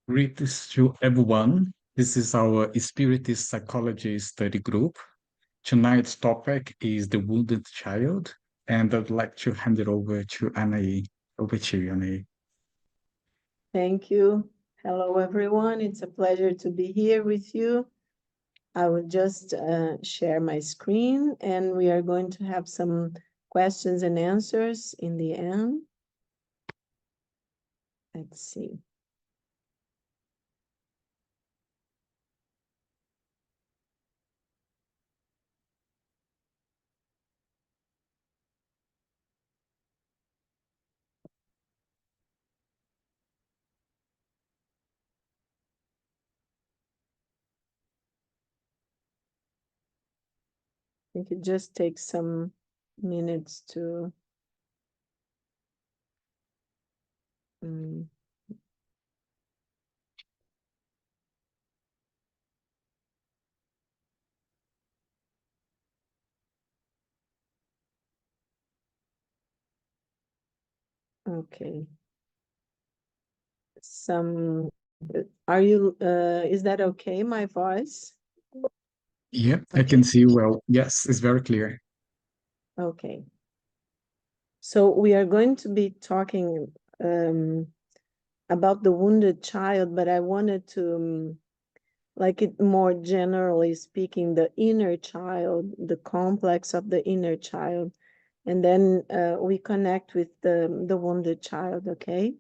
Greetings to everyone. This is our Spiritist Psychology Study Group. Tonight's topic is the wounded child, and I'd like to hand it over to Anahy. Over to you, Anahy. Thank you. Hello, everyone. It's a pleasure to be here with you. I will just share my screen, and we are going to have some questions and answers in the end. Let's see. I think it just takes some minutes to okay. Are you, is that okay, my voice? Yeah, I can see you well. Yes, it's very clear. Okay. So we are going to be talking about the wounded child, but I wanted to, like it more generally speaking, the inner child, the complex of the inner child, and then we connect with the wounded child, okay?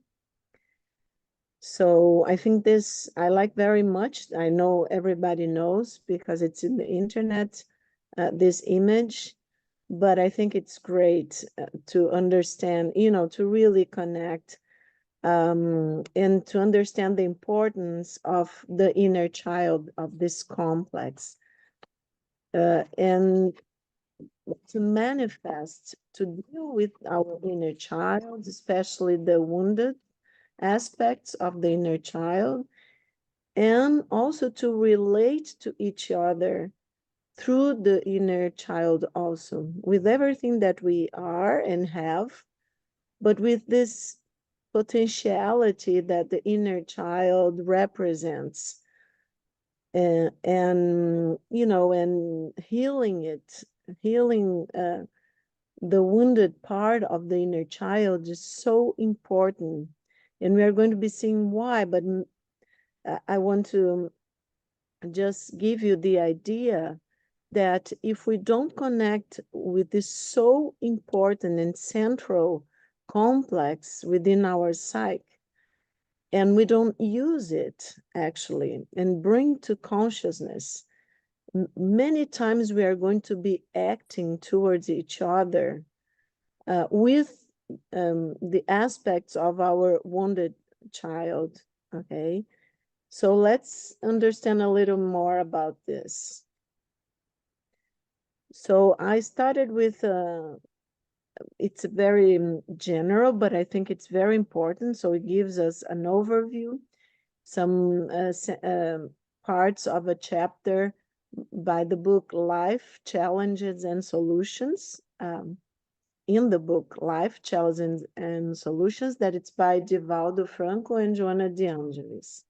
So I think this I like very much. I know everybody knows because it's in the internet, this image, but I think it's great to understand, to really connect and to understand the importance of the inner child of this complex and to manifest, to deal with our inner child, especially the wounded aspects of the inner child, and also to relate to each other through the inner child also, with everything that we are and have, but with this potentiality that the inner child represents, and and healing the wounded part of the inner child is so important, and we are going to be seeing why. But I want to just give you the idea that if we don't connect with this so important and central complex within our psyche, and we don't use it actually and bring to consciousness, many times we are going to be acting towards each other with the aspects of our wounded child, okay? So let's understand a little more about this. So I started with it's very general, but I think it's very important. So it gives us an overview, some parts of a chapter by the book Life, Challenges and Solutions. In the book Life, Challenges and Solutions, that it's by Divaldo Franco and Joannei de Angelis.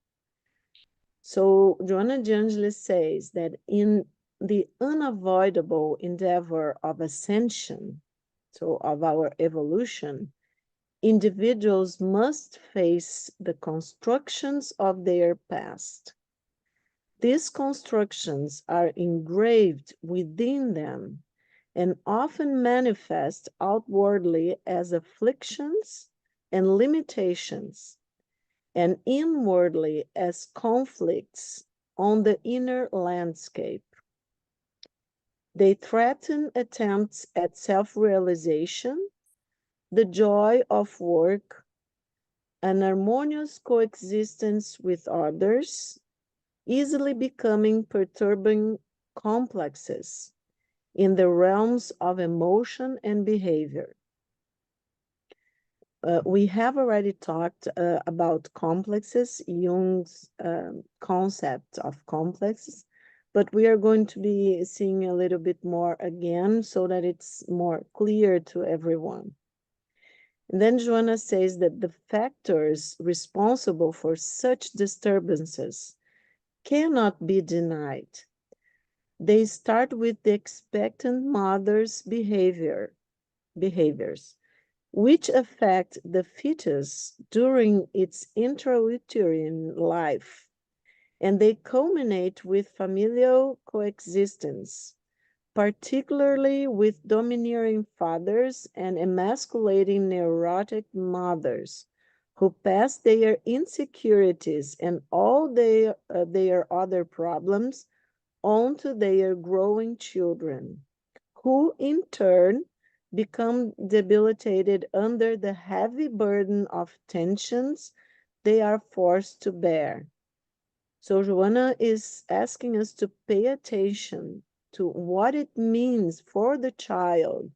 So Joannei de Angelis says that in the unavoidable endeavor of ascension, so of our evolution, individuals must face the constructions of their past. These constructions are engraved within them and often manifest outwardly as afflictions and limitations, and inwardly as conflicts on the inner landscape. They threaten attempts at self-realization, the joy of work, an harmonious coexistence with others, easily becoming perturbing complexes in the realms of emotion and behavior. We have already talked about complexes, Jung's concept of complexes, but we are going to be seeing a little bit more again so that it's more clear to everyone. And then Joanna says that the factors responsible for such disturbances cannot be denied. They start with the expectant mother's behaviors, which affect the fetus during its intrauterine life, and they culminate with familial coexistence, particularly with domineering fathers and emasculating neurotic mothers, who pass their insecurities and all their other problems onto their growing children, who in turn become debilitated under the heavy burden of tensions they are forced to bear. So Joanna is asking us to pay attention to what it means for the child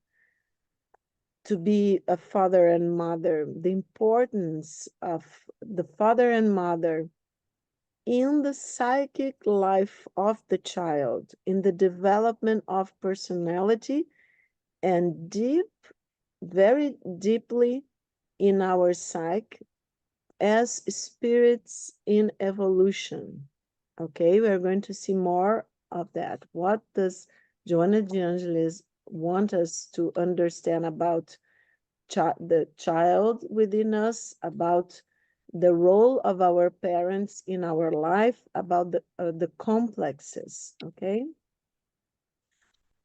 to be a father and mother, the importance of the father and mother in the psychic life of the child, in the development of personality, and very deeply in our psyche as spirits in evolution. Okay, we're going to see more of that. What does Joannei de Angelis want us to understand about the child within us, about the role of our parents in our life, about the complexes, okay?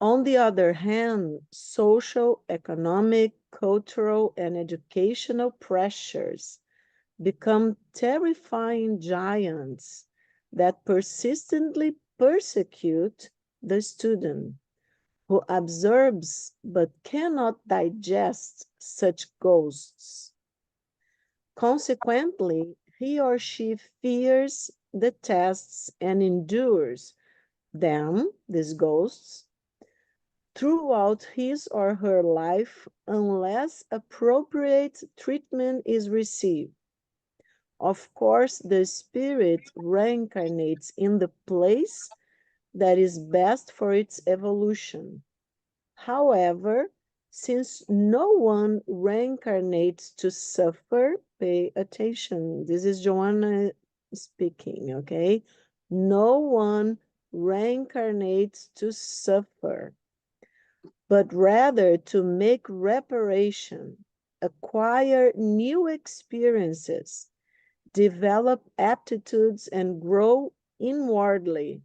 On the other hand, social, economic, cultural, and educational pressures become terrifying giants that persistently persecute the student, who absorbs but cannot digest such ghosts. Consequently, he or she fears the tests and endures them, these ghosts, throughout his or her life unless appropriate treatment is received. Of course, the spirit reincarnates in the place that is best for its evolution. However, since no one reincarnates to suffer, pay attention. This is Joanna speaking, okay? No one reincarnates to suffer, but rather to make reparation, acquire new experiences, develop aptitudes, and grow inwardly.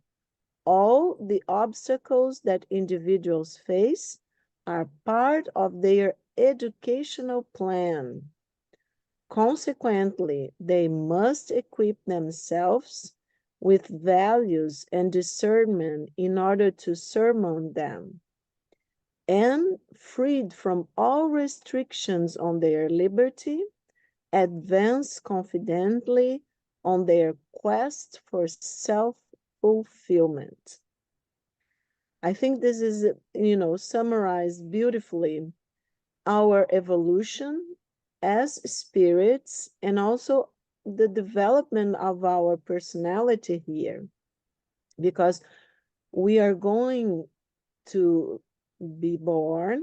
All the obstacles that individuals face are part of their educational plan. Consequently, they must equip themselves with values and discernment in order to surmount them. And freed from all restrictions on their liberty, advance confidently on their quest for self-fulfillment. I think this is, summarized beautifully our evolution as spirits and also the development of our personality here, because we are going to be born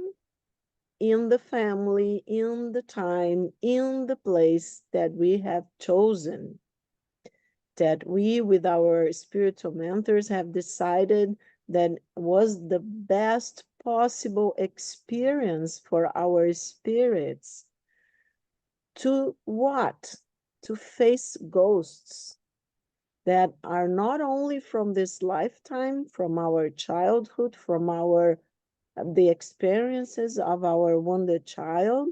in the family, in the time, in the place that we have chosen, that we, with our spiritual mentors, have decided that was the best possible experience for our spirits. To what? To face ghosts that are not only from this lifetime, from our childhood, from the experiences of our wounded child,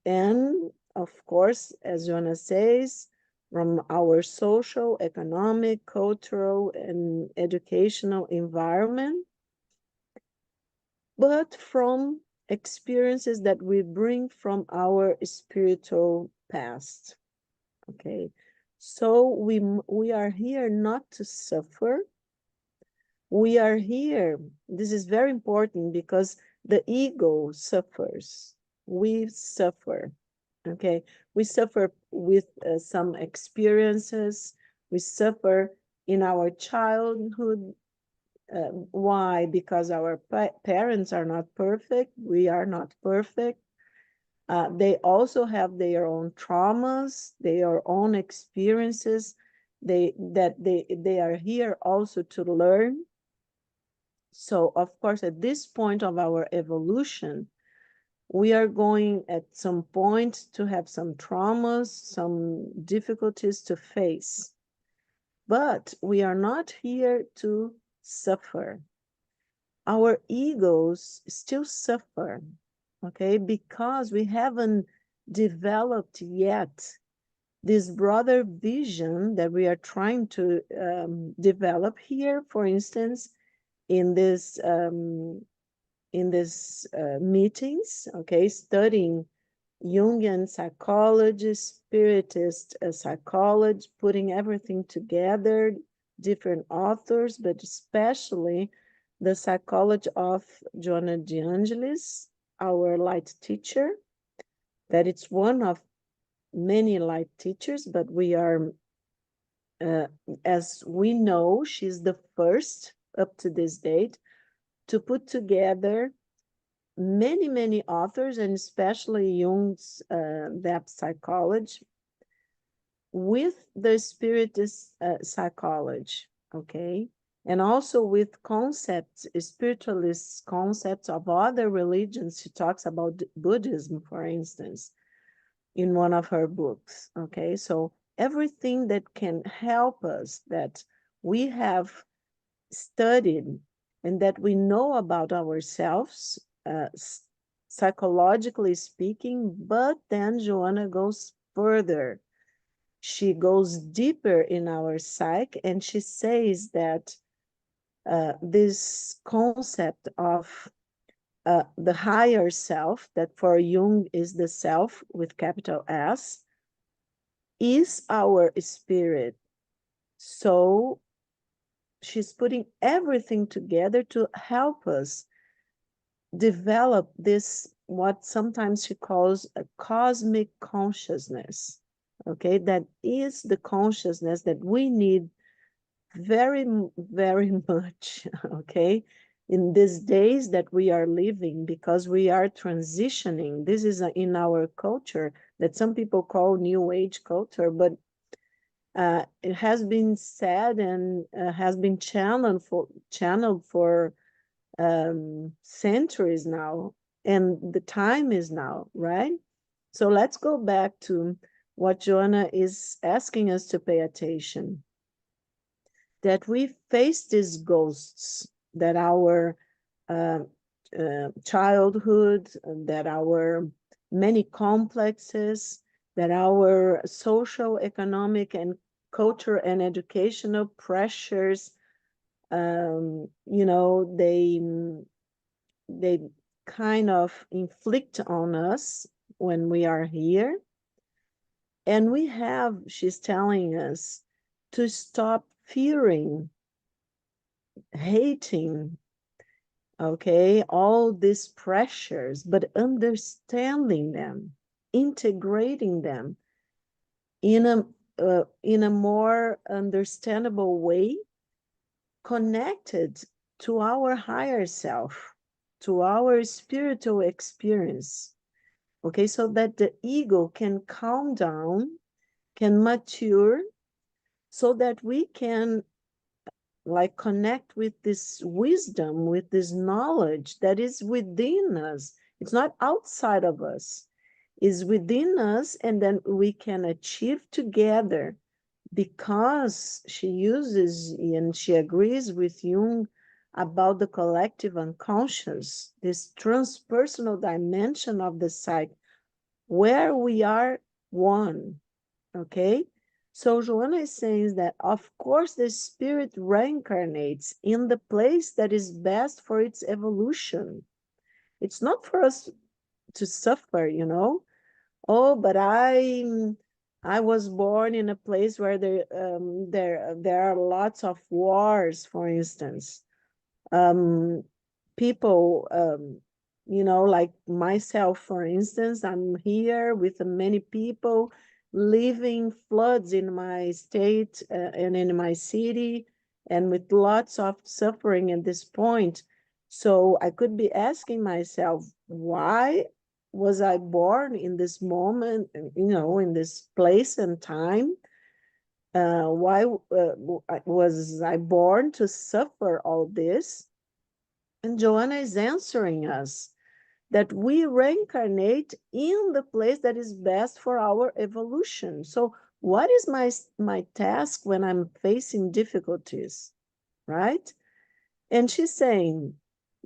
and of course, as Joanna says, from our social, economic, cultural, and educational environment, but from experiences that we bring from our spiritual past. Okay, so we are here not to suffer. We are here, this is very important, because the ego suffers. We suffer, okay? We suffer with some experiences. We suffer in our childhood. Why? Because our parents are not perfect. We are not perfect. They also have their own traumas, their own experiences. They are here also to learn. So, of course, at this point of our evolution, we are going at some point to have some traumas, some difficulties to face. But we are not here to suffer. Our egos still suffer, okay, because we haven't developed yet this broader vision that we are trying to develop here. For instance, in this meetings, okay, studying Jungian psychology, Spiritist psychology, putting everything together, different authors, but especially the psychology of Joannei de Angelis, our light teacher, that it's one of many light teachers, but we are, as we know, she's the first up to this date to put together many authors, and especially Jung's depth psychology with the Spiritist psychology, okay? And also with concepts, spiritualist concepts of other religions. She talks about Buddhism, for instance, in one of her books, okay? So everything that can help us, that we have studied and that we know about ourselves, psychologically speaking, but then Joannei goes further. She goes deeper in our psyche, and she says that this concept of the higher self, that for Jung is the self with capital S, is our spirit. So she's putting everything together to help us develop this, what sometimes she calls a cosmic consciousness, okay? That is the consciousness that we need very much, okay, in these days that we are living, because we are transitioning. This is in our culture that some people call New Age culture, but it has been said and has been channeled for centuries now, and the time is now, right? So let's go back to what Joannei is asking us to pay attention. That we face these ghosts, that our childhood, that our many complexes, that our social, economic, and cultural and educational pressures, you know, they kind of inflict on us when we are here. And we have, she's telling us, to stop fearing, hating, okay, all these pressures, but understanding them, integrating them in a more understandable way, connected to our higher self, to our spiritual experience, okay, so that the ego can calm down, can mature, so that we can like connect with this wisdom, with this knowledge that is within us. It's not outside of us, it's within us, and then we can achieve together, because she uses and she agrees with Jung about the collective unconscious, this transpersonal dimension of the psyche, where we are one, okay? So Joannei is saying that, of course, the spirit reincarnates in the place that is best for its evolution. It's not for us to suffer, you know? Oh, but I was born in a place where there are lots of wars, for instance. People, you know, like myself, for instance, I'm here with many people living floods in my state and in my city, and with lots of suffering at this point. So I could be asking myself, why was I born in this moment, in this place and time? Why was I born to suffer all this? And Joanna is answering us that we reincarnate in the place that is best for our evolution. So what is my task when I'm facing difficulties, right? And she's saying,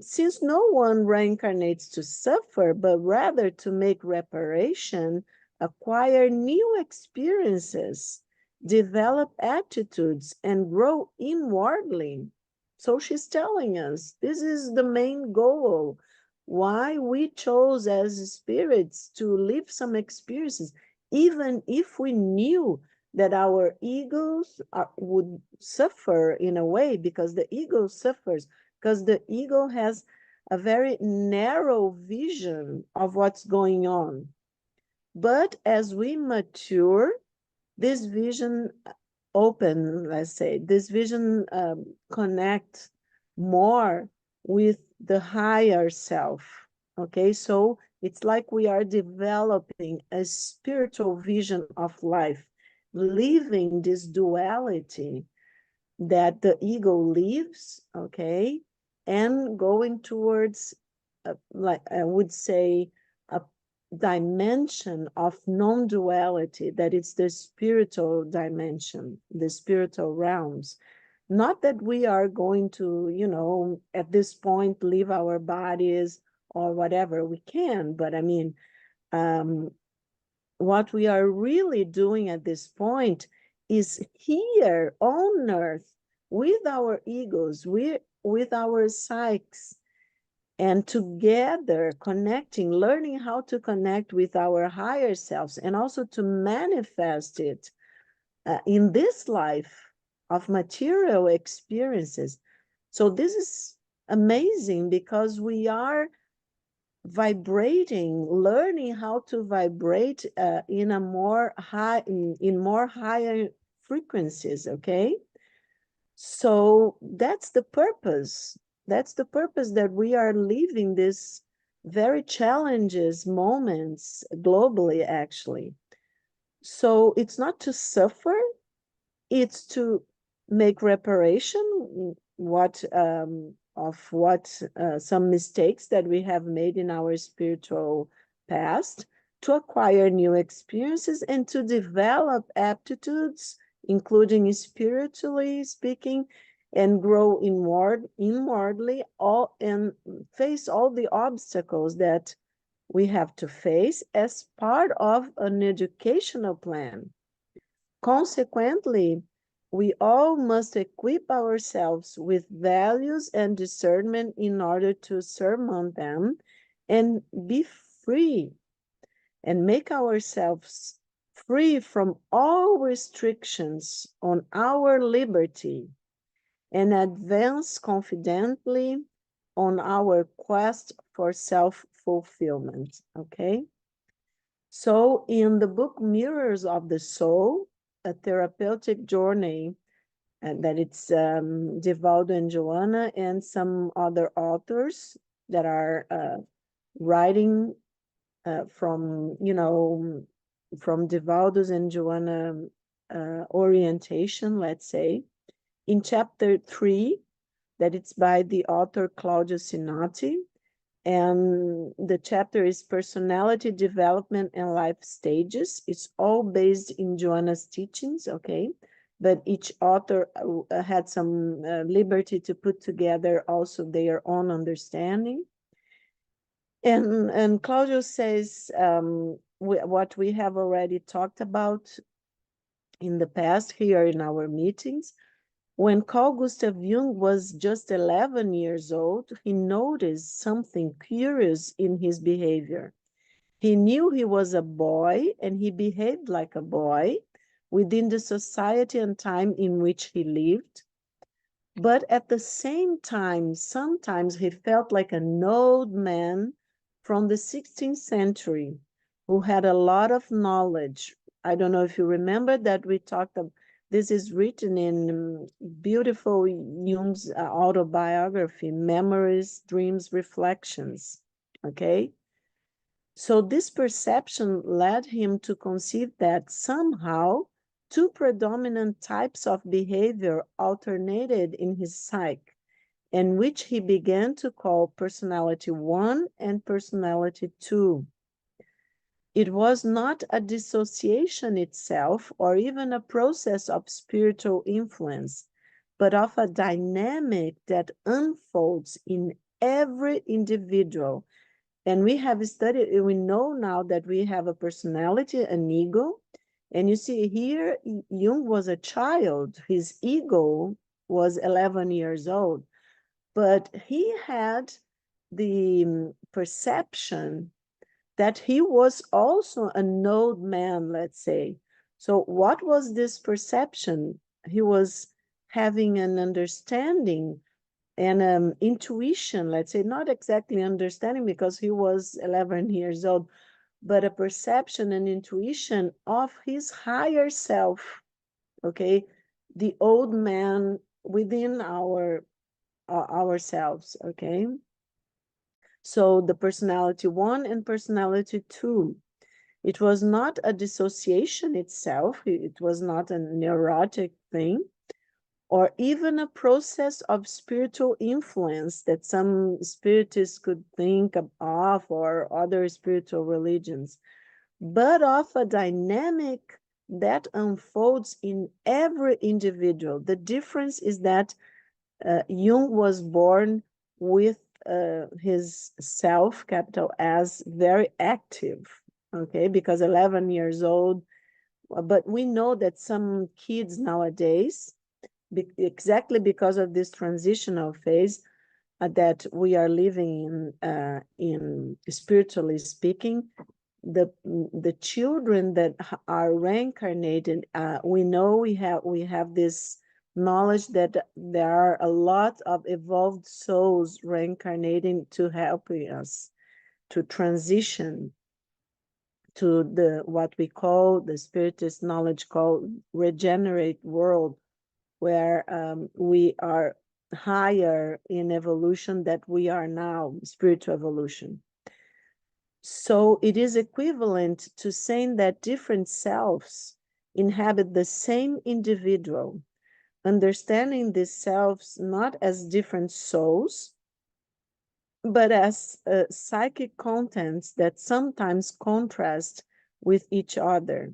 since no one reincarnates to suffer, but rather to make reparation, acquire new experiences, develop attitudes, and grow inwardly. So she's telling us this is the main goal, why we chose as spirits to live some experiences, even if we knew that our egos would suffer in a way, because the ego suffers, because the ego has a very narrow vision of what's going on. But as we mature, this vision let's say, this vision connect more with the higher self, okay? So it's like we are developing a spiritual vision of life, leaving this duality that the ego lives, okay, and going towards, like I would say, a dimension of non-duality, that it's the spiritual dimension, the spiritual realms. Not that we are going to, at this point, leave our bodies or whatever we can, but I mean, what we are really doing at this point is here on earth with our egos, with our psyches, and together connecting, learning how to connect with our higher selves, and also to manifest it in this life of material experiences. So this is amazing, because we are vibrating, learning how to vibrate in a more higher frequencies, okay? So that's the purpose. That's the purpose, that we are living this very challenges moments globally, actually. So it's not to suffer, it's to make reparation some mistakes that we have made in our spiritual past, to acquire new experiences, and to develop aptitudes, including spiritually speaking, and grow inwardly, and face all the obstacles that we have to face as part of an educational plan. Consequently, we all must equip ourselves with values and discernment in order to surmount them and be free, and make ourselves free from all restrictions on our liberty, and advance confidently on our quest for self-fulfillment, okay? So in the book Mirrors of the Soul, a therapeutic journey, and that it's Divaldo and Joanna and some other authors that are writing from Divaldo's and Joanna orientation, let's say. In chapter 3, that it's by the author Claudio Sinotti, and the chapter is Personality Development and Life Stages. It's all based in Joanna's teachings, okay? But each author had some liberty to put together also their own understanding. And Claudio says what we have already talked about in the past here in our meetings. When Carl Gustav Jung was just 11 years old, he noticed something curious in his behavior. He knew he was a boy, and he behaved like a boy within the society and time in which he lived. But at the same time, sometimes he felt like an old man from the 16th century who had a lot of knowledge. I don't know if you remember that we talked about. This is written in beautiful Jung's autobiography, Memories, Dreams, Reflections, okay? So this perception led him to conceive that somehow two predominant types of behavior alternated in his psyche, and which he began to call personality 1 and personality 2. It was not a dissociation itself or even a process of spiritual influence, but of a dynamic that unfolds in every individual. And we have studied, we know now that we have a personality, an ego. And you see here, Jung was a child. His ego was 11 years old. But he had the perception that he was also an old man, let's say. So what was this perception? He was having an understanding and intuition, let's say, not exactly understanding because he was 11 years old, but a perception and intuition of his higher self, okay? The old man within ourselves, okay? So the personality 1 and personality 2. It was not a dissociation itself. It was not a neurotic thing, or even a process of spiritual influence that some spiritists could think of, or other spiritual religions, but of a dynamic that unfolds in every individual. The difference is that Jung was born with his self, capital S, very active, okay, because 11 years old. But we know that some kids nowadays, exactly because of this transitional phase that we are living in spiritually speaking, the children that are reincarnated, we know we have this knowledge that there are a lot of evolved souls reincarnating to help us to transition to what we call, the spiritist knowledge called regenerate world, where we are higher in evolution that we are now, spiritual evolution. So it is equivalent to saying that different selves inhabit the same individual, understanding these selves not as different souls, but as psychic contents that sometimes contrast with each other.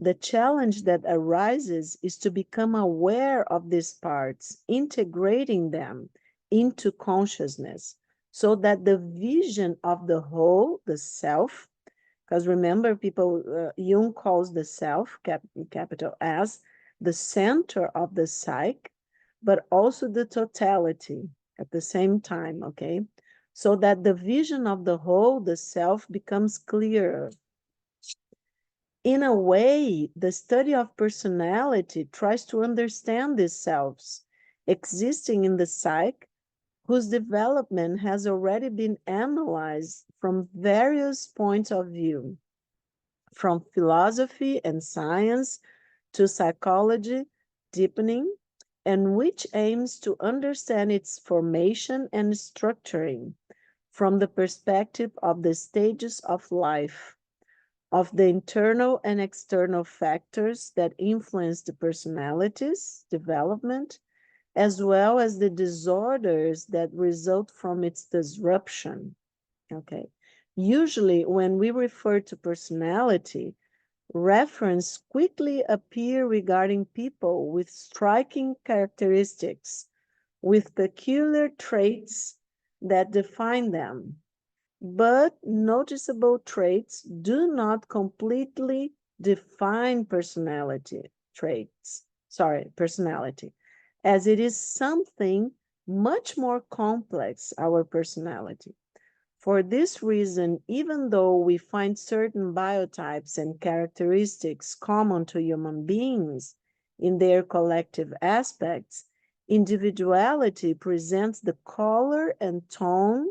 The challenge that arises is to become aware of these parts, integrating them into consciousness, so that the vision of the whole, the self, because remember, Jung calls the self, capital S, the center of the psyche, but also the totality at the same time, okay? So that the vision of the whole, the self, becomes clearer. In a way, the study of personality tries to understand these selves existing in the psyche, whose development has already been analyzed from various points of view, from philosophy and science to psychology, deepening, and which aims to understand its formation and structuring from the perspective of the stages of life, of the internal and external factors that influence the personality's development, as well as the disorders that result from its disruption. Okay. Usually, when we refer to personality, reference quickly appear regarding people with striking characteristics, with peculiar traits that define them. But noticeable traits do not completely define personality, as it is something much more complex, our personality. For this reason, even though we find certain biotypes and characteristics common to human beings in their collective aspects, individuality presents the color and tone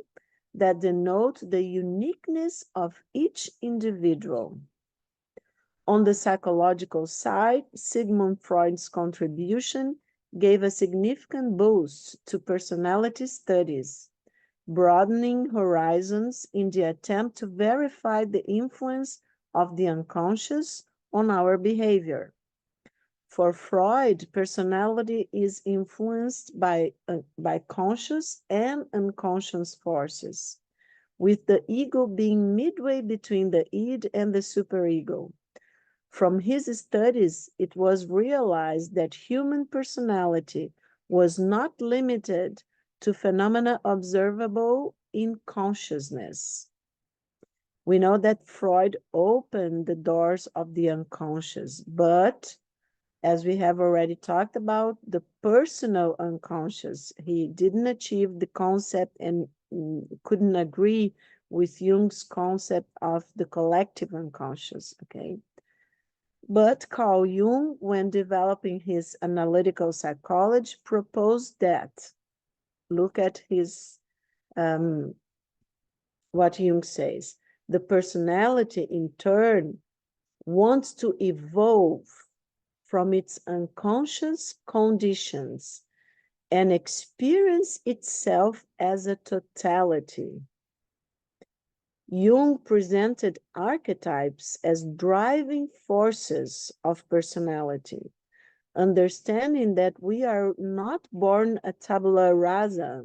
that denote the uniqueness of each individual. On the psychological side, Sigmund Freud's contribution gave a significant boost to personality studies, broadening horizons in the attempt to verify the influence of the unconscious on our behavior. For Freud, personality is influenced by conscious and unconscious forces, with the ego being midway between the id and the superego. From his studies, it was realized that human personality was not limited to phenomena observable in consciousness. We know that Freud opened the doors of the unconscious, but as we have already talked about, the personal unconscious, he didn't achieve the concept and couldn't agree with Jung's concept of the collective unconscious, okay? But Carl Jung, when developing his analytical psychology, proposed that, look at his, what Jung says, the personality in turn wants to evolve from its unconscious conditions and experience itself as a totality. Jung presented archetypes as driving forces of personality, understanding that we are not born a tabula rasa,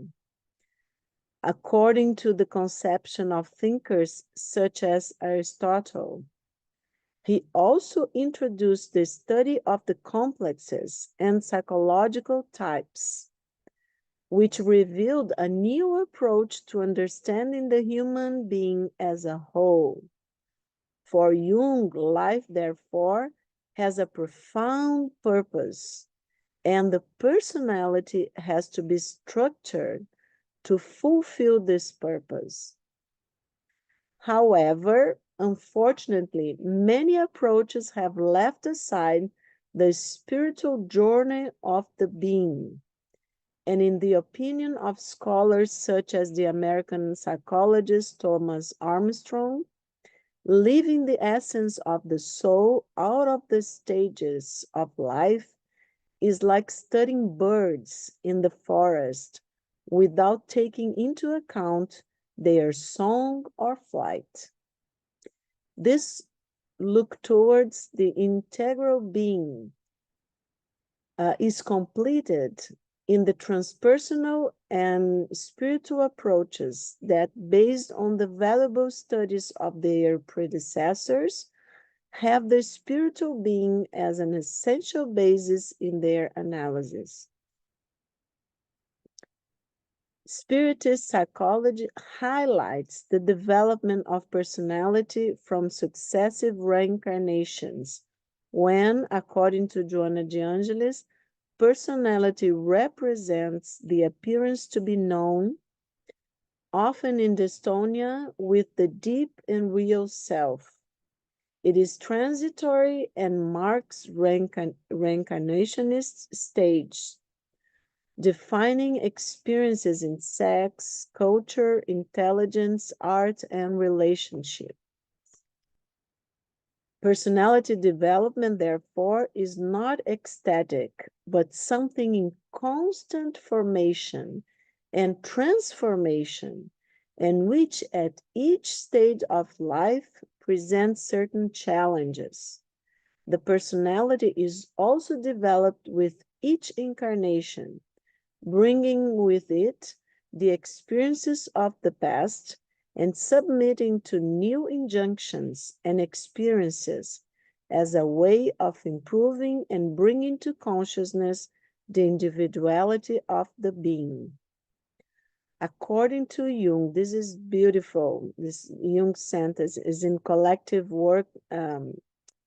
according to the conception of thinkers such as Aristotle. He also introduced the study of the complexes and psychological types, which revealed a new approach to understanding the human being as a whole. For Jung, life, therefore, has a profound purpose, and the personality has to be structured to fulfill this purpose. However, unfortunately, many approaches have left aside the spiritual journey of the being. And in the opinion of scholars such as the American psychologist Thomas Armstrong, leaving the essence of the soul out of the stages of life is like studying birds in the forest without taking into account their song or flight. This look towards the integral being is completed in the transpersonal and spiritual approaches that, based on the valuable studies of their predecessors, have the spiritual being as an essential basis in their analysis. Spiritist psychology highlights the development of personality from successive reincarnations, when, according to Joannei de Angelis, personality represents the appearance to be known, often in dystonia with the deep and real self. It is transitory and marks reincarnationist stage, defining experiences in sex, culture, intelligence, art, and relationship. Personality development, therefore, is not ecstatic, but something in constant formation and transformation, and which at each stage of life presents certain challenges. The personality is also developed with each incarnation, bringing with it the experiences of the past and submitting to new injunctions and experiences as a way of improving and bringing to consciousness the individuality of the being. According to Jung, this is beautiful. This Jung sentence is in collective work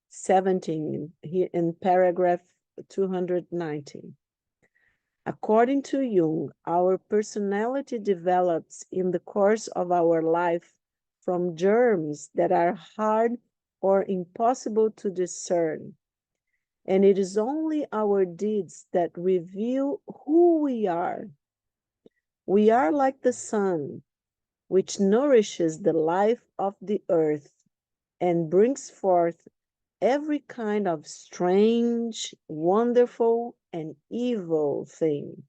17, here in paragraph 290. According to Jung, our personality develops in the course of our life from germs that are hard or impossible to discern. And it is only our deeds that reveal who we are. We are like the sun, which nourishes the life of the earth and brings forth every kind of strange, wonderful, and evil thing.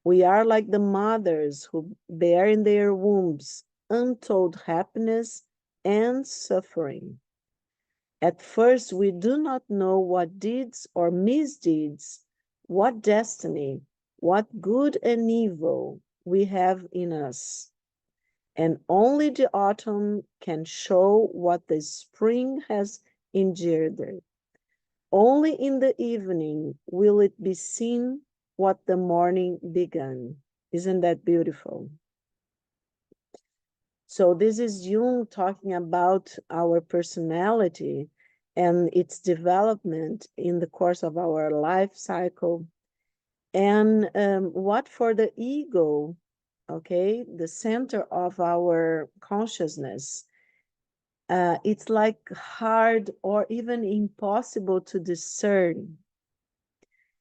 We are like the mothers who bear in their wombs untold happiness and suffering. At first, we do not know what deeds or misdeeds, what destiny, what good and evil we have in us. And only the autumn can show what the spring has engendered. Only in the evening will it be seen what the morning began. Isn't that beautiful? So this is Jung talking about our personality and its development in the course of our life cycle. And what for the ego, okay, the center of our consciousness, it's like hard or even impossible to discern.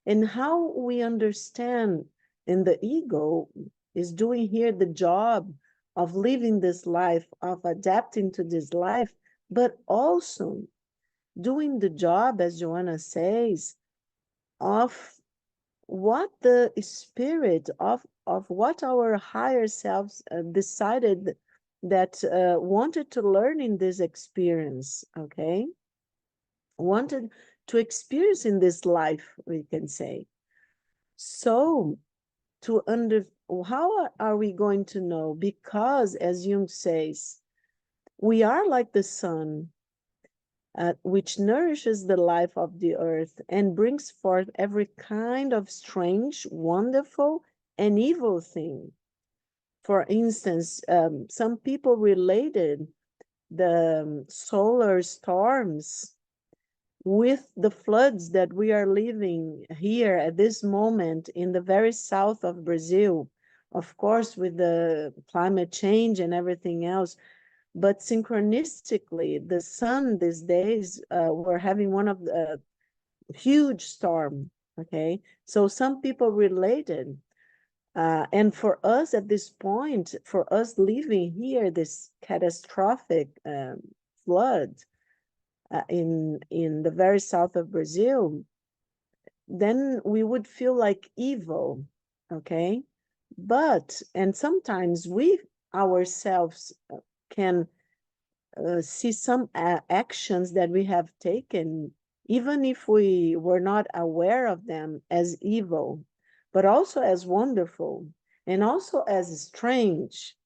And how we understand in the ego is doing here the job of living this life, of adapting to this life, but also doing the job, as Joanna says, of what the spirit of what our higher selves decided that wanted to learn in this experience, okay? Wanted to experience in this life, we can say. So how are we going to know? Because, as Jung says, we are like the sun, which nourishes the life of the earth and brings forth every kind of strange, wonderful, and evil thing. For instance, some people related the solar storms with the floods that we are living here at this moment in the very south of Brazil, of course, with the climate change and everything else. But synchronistically, the sun these days, we're having one of the huge storm, okay? So some people related. And for us at this point, for us living here, this catastrophic flood in the very south of Brazil, then we would feel like evil, okay? But, and sometimes we ourselves can see some actions that we have taken, even if we were not aware of them, as evil, but also as wonderful and also as strange.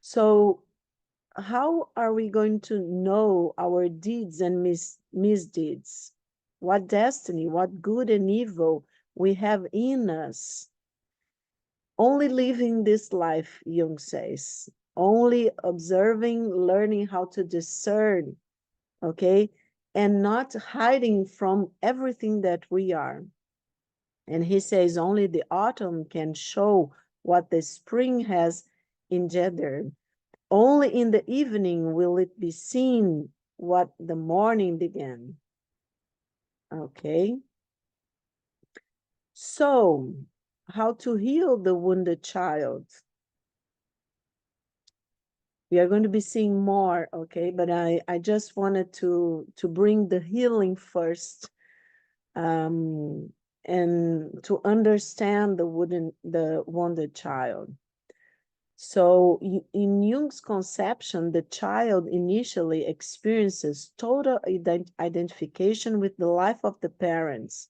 So how are we going to know our deeds and misdeeds? What destiny, what good and evil we have in us? Only living this life, Jung says, only observing, learning how to discern, okay, and not hiding from everything that we are. And he says only the autumn can show what the spring has engendered. Only in the evening will it be seen what the morning began. Okay. So, how to heal the wounded child? We are going to be seeing more, okay? But I just wanted to bring the healing first, and to understand the wounded child. So in Jung's conception, the child initially experiences total identification with the life of the parents,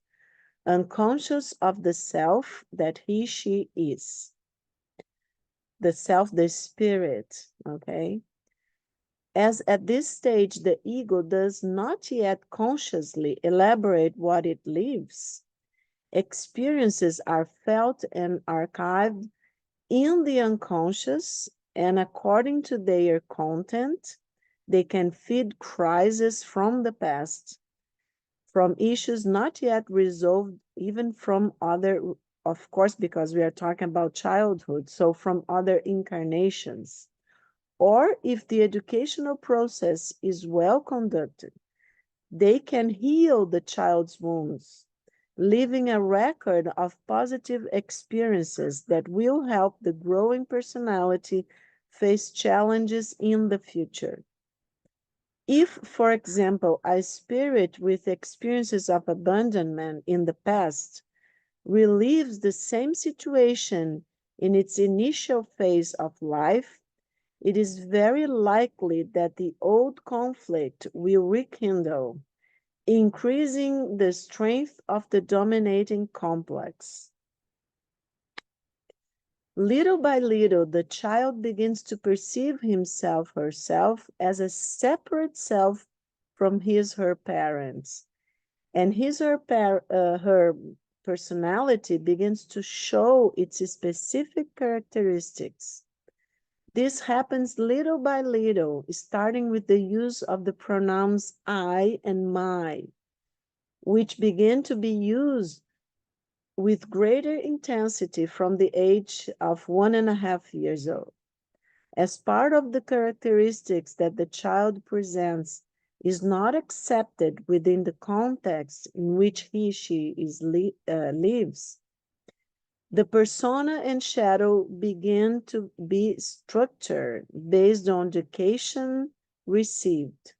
unconscious of the self that she is. The self, the spirit, okay? As at this stage, the ego does not yet consciously elaborate what it lives. Experiences are felt and archived in the unconscious, and according to their content, they can feed crises from the past, from issues not yet resolved, even from other, of course, because we are talking about childhood, so from other incarnations. Or if the educational process is well conducted, they can heal the child's wounds, leaving a record of positive experiences that will help the growing personality face challenges in the future. If, for example, a spirit with experiences of abandonment in the past relieves the same situation In its initial phase of life, it is very likely that the old conflict will rekindle, increasing the strength of the dominating complex. Little by little, the child begins to perceive himself, herself, as a separate self from her parents. And her personality begins to show its specific characteristics. This happens little by little, starting with the use of the pronouns I and my, which begin to be used with greater intensity from the age of 1.5 years old. As part of the characteristics that the child presents is not accepted within the context in which she lives, the persona and shadow begin to be structured based on education received.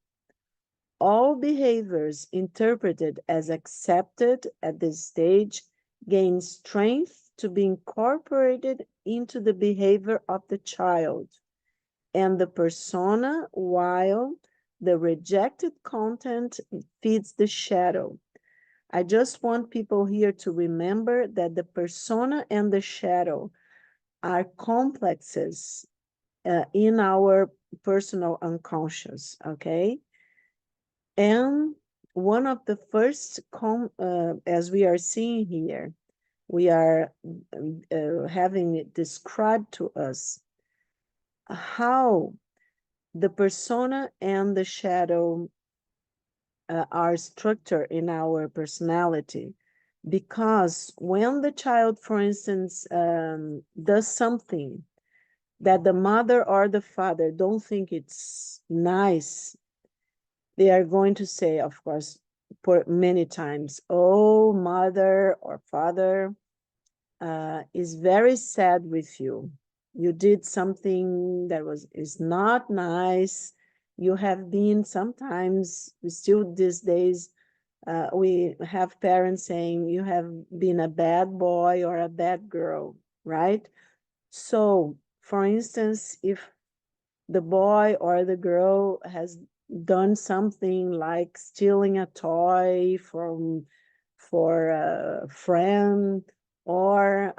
All behaviors interpreted as accepted at this stage gain strength to be incorporated into the behavior of the child and the persona, while the rejected content feeds the shadow. I just want people here to remember that the persona and the shadow are complexes in our personal unconscious, okay? And one of the first, as we are seeing here, we are having it described to us how the persona and the shadow are structured in our personality. Because when the child, for instance, does something that the mother or the father don't think it's nice, they are going to say, of course, for many times, oh, mother or father is very sad with you. You did something that is not nice. You have been sometimes, still these days, we have parents saying you have been a bad boy or a bad girl, right? So, for instance, if the boy or the girl has done something like stealing a toy for a friend, or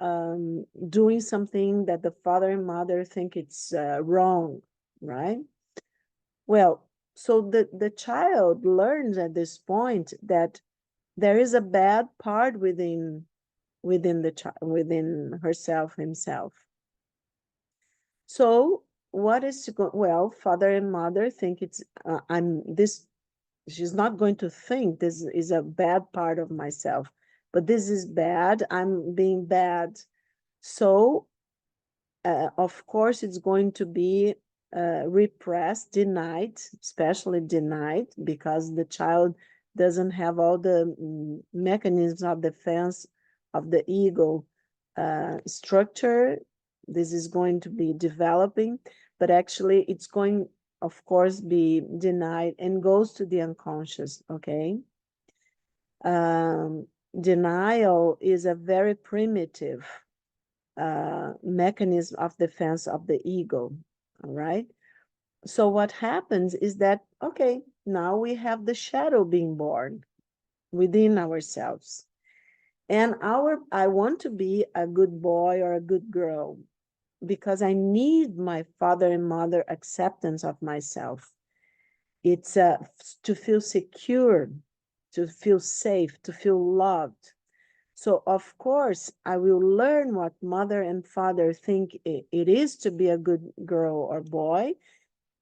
doing something that the father and mother think it's wrong, right? Well, so the child learns at this point that there is a bad part within the child, within herself, himself. So what is to go? Well, father and mother think it's she's not going to think this is a bad part of myself, but this is bad. I'm being bad. So of course it's going to be repressed, denied, especially denied, because the child doesn't have all the mechanisms of defense of the ego structure. This is going to be developing, but actually it's going, of course, be denied and goes to the unconscious, okay? Denial is a very primitive mechanism of defense of the ego, all right? So what happens is that, okay, now we have the shadow being born within ourselves. And I want to be a good boy or a good girl because I need my father and mother acceptance of myself. It's to feel secure, to feel safe, to feel loved. So of course, I will learn what mother and father think it is to be a good girl or boy,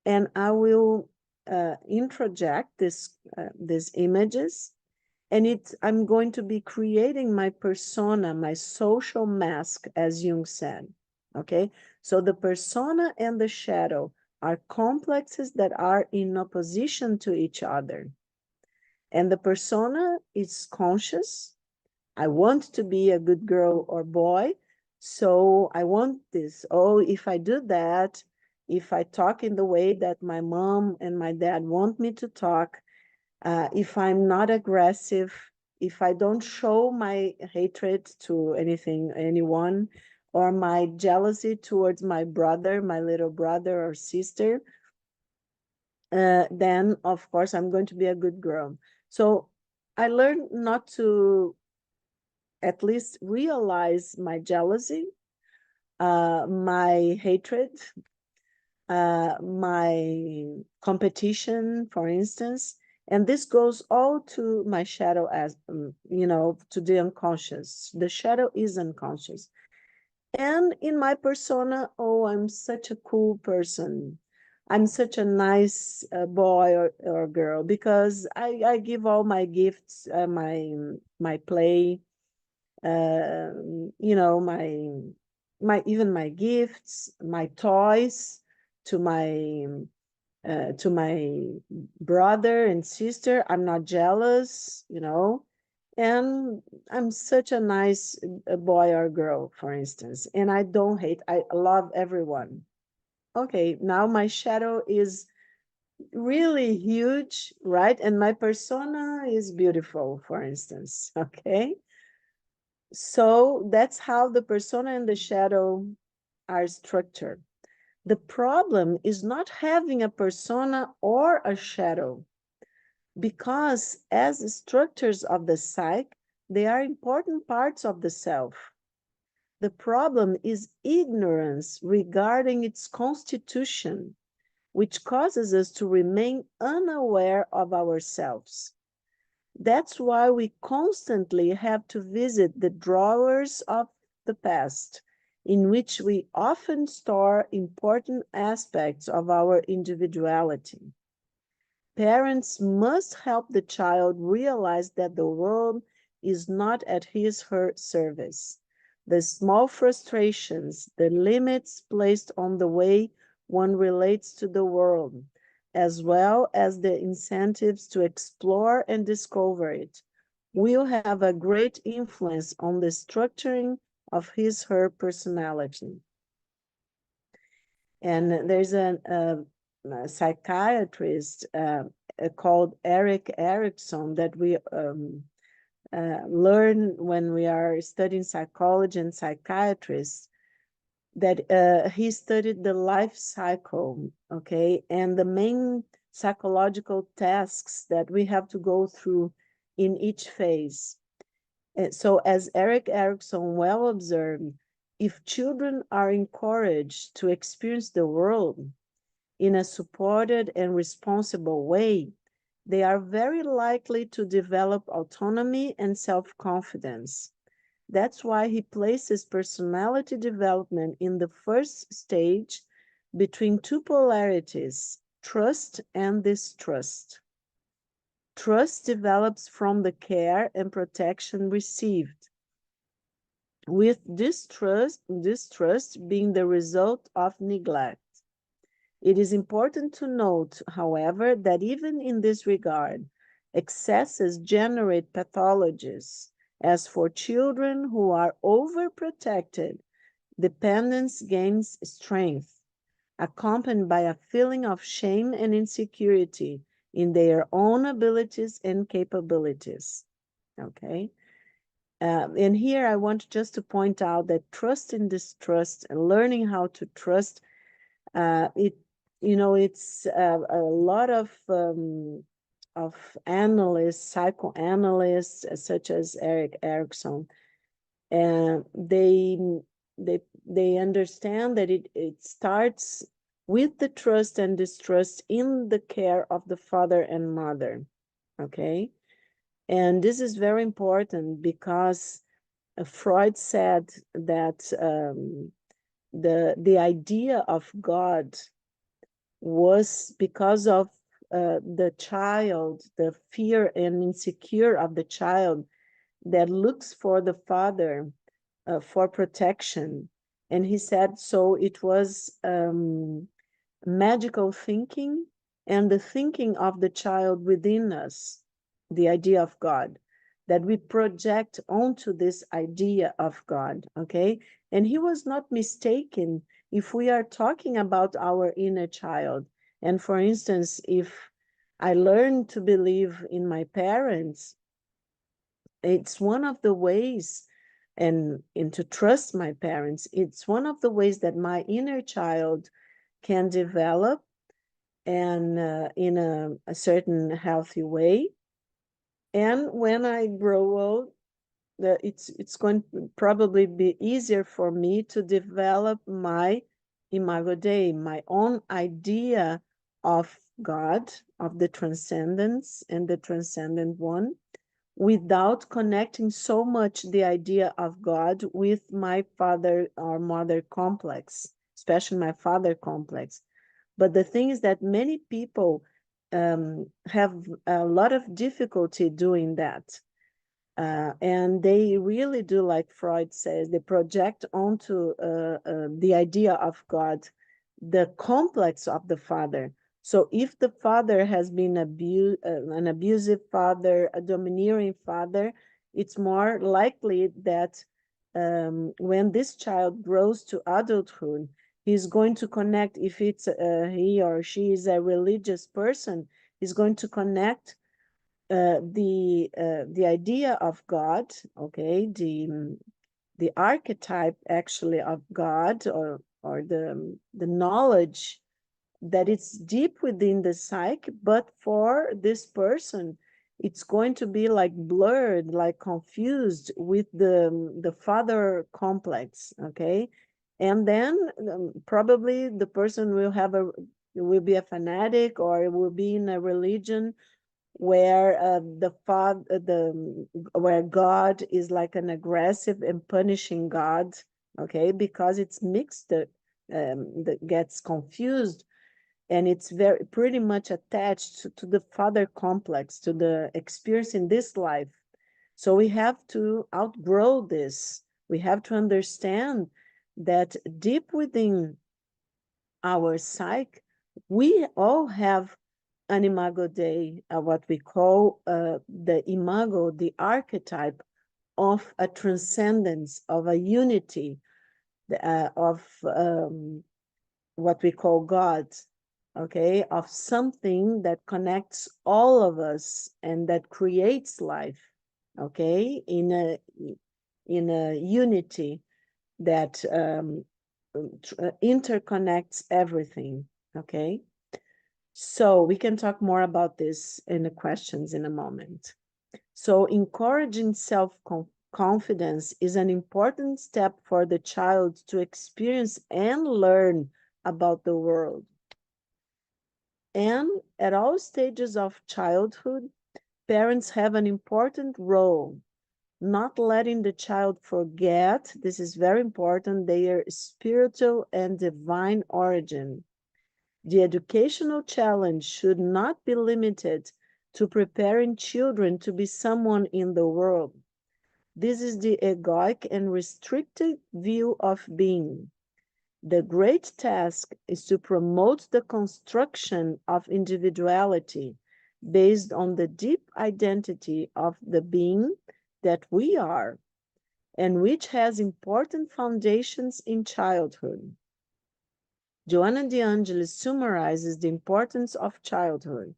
and I will introject these images, and I'm going to be creating my persona, my social mask, as Jung said. Okay, so the persona and the shadow are complexes that are in opposition to each other. And the persona is conscious. I want to be a good girl or boy, so I want this. Oh, if I do that, if I talk in the way that my mom and my dad want me to talk, if I'm not aggressive, if I don't show my hatred to anyone, or my jealousy towards my brother, my little brother or sister, then of course I'm going to be a good girl. So I learned not to at least realize my jealousy, my hatred, my competition, for instance, and this goes all to my shadow, as to the unconscious. The shadow is unconscious. And in my persona, oh, I'm such a cool person. I'm such a nice boy or girl, because I give all my gifts, my play, even my gifts, my toys to my brother and sister. I'm not jealous, and I'm such a nice boy or girl, for instance, and I don't hate, I love everyone. Okay, now my shadow is really huge, right? And my persona is beautiful, for instance, okay? So that's how the persona and the shadow are structured. The problem is not having a persona or a shadow, because as structures of the psyche, they are important parts of the self. The problem is ignorance regarding its constitution, which causes us to remain unaware of ourselves. That's why we constantly have to visit the drawers of the past, in which we often store important aspects of our individuality. Parents must help the child realize that the world is not at his/her service. The small frustrations, the limits placed on the way one relates to the world, as well as the incentives to explore and discover it, will have a great influence on the structuring of his/her personality. And there's a psychiatrist called Erik Erikson that we learn when we are studying psychology and psychiatrists, that he studied the life cycle, okay, and the main psychological tasks that we have to go through in each phase. And so, as Erik Erikson well observed, if children are encouraged to experience the world in a supported and responsible way, they are very likely to develop autonomy and self-confidence. That's why he places personality development in the first stage between two polarities, trust and distrust. Trust develops from the care and protection received, with distrust being the result of neglect. It is important to note, however, that even in this regard, excesses generate pathologies. As for children who are overprotected, dependence gains strength, accompanied by a feeling of shame and insecurity in their own abilities and capabilities. Okay? And here I want just to point out that trust and distrust, and learning how to trust, it's a lot of analysts, psychoanalysts, such as Erik Erikson, and they understand that it starts with the trust and distrust in the care of the father and mother. Okay, and this is very important because Freud said that the idea of God was because of the child, the fear and insecure of the child that looks for the father for protection. And he said, so it was magical thinking and the thinking of the child within us, the idea of God, that we project onto this idea of God, okay? And he was not mistaken if we are talking about our inner child. And for instance, if I learn to believe in my parents, it's one of the ways and to trust my parents. It's one of the ways that my inner child can develop and in a certain healthy way. And when I grow old, it's going to probably be easier for me to develop my imago Dei, my own idea of God, of the transcendence and the transcendent one, without connecting so much the idea of God with my father or mother complex, especially my father complex. But the thing is that many people have a lot of difficulty doing that. And they really do, like Freud says, they project onto the idea of God the complex of the father. So if the father has been an abusive father, a domineering father, it's more likely that when this child grows to adulthood, he's going to connect, if it's he or she is a religious person, he's going to connect the idea of God, okay, the archetype actually of God, or the knowledge that it's deep within the psyche, but for this person, it's going to be like blurred, like confused with the father complex, okay? And then probably the person will be a fanatic, or will be in a religion where where God is like an aggressive and punishing God, okay, because it's mixed, that gets confused, and it's pretty much attached to the father complex, to the experience in this life. So we have to outgrow this. We have to understand that deep within our psyche, we all have an imago Dei, what we call the imago, the archetype of a transcendence, of a unity, of what we call God, okay, of something that connects all of us and that creates life, okay, in a unity that interconnects everything, okay? So we can talk more about this in the questions in a moment. So encouraging self-confidence is an important step for the child to experience and learn about the world. And at all stages of childhood, parents have an important role, not letting the child forget, this is very important, their spiritual and divine origin. The educational challenge should not be limited to preparing children to be someone in the world. This is the egoic and restricted view of being. The great task is to promote the construction of individuality based on the deep identity of the being that we are, and which has important foundations in childhood. Joannei de Angelis summarizes the importance of childhood.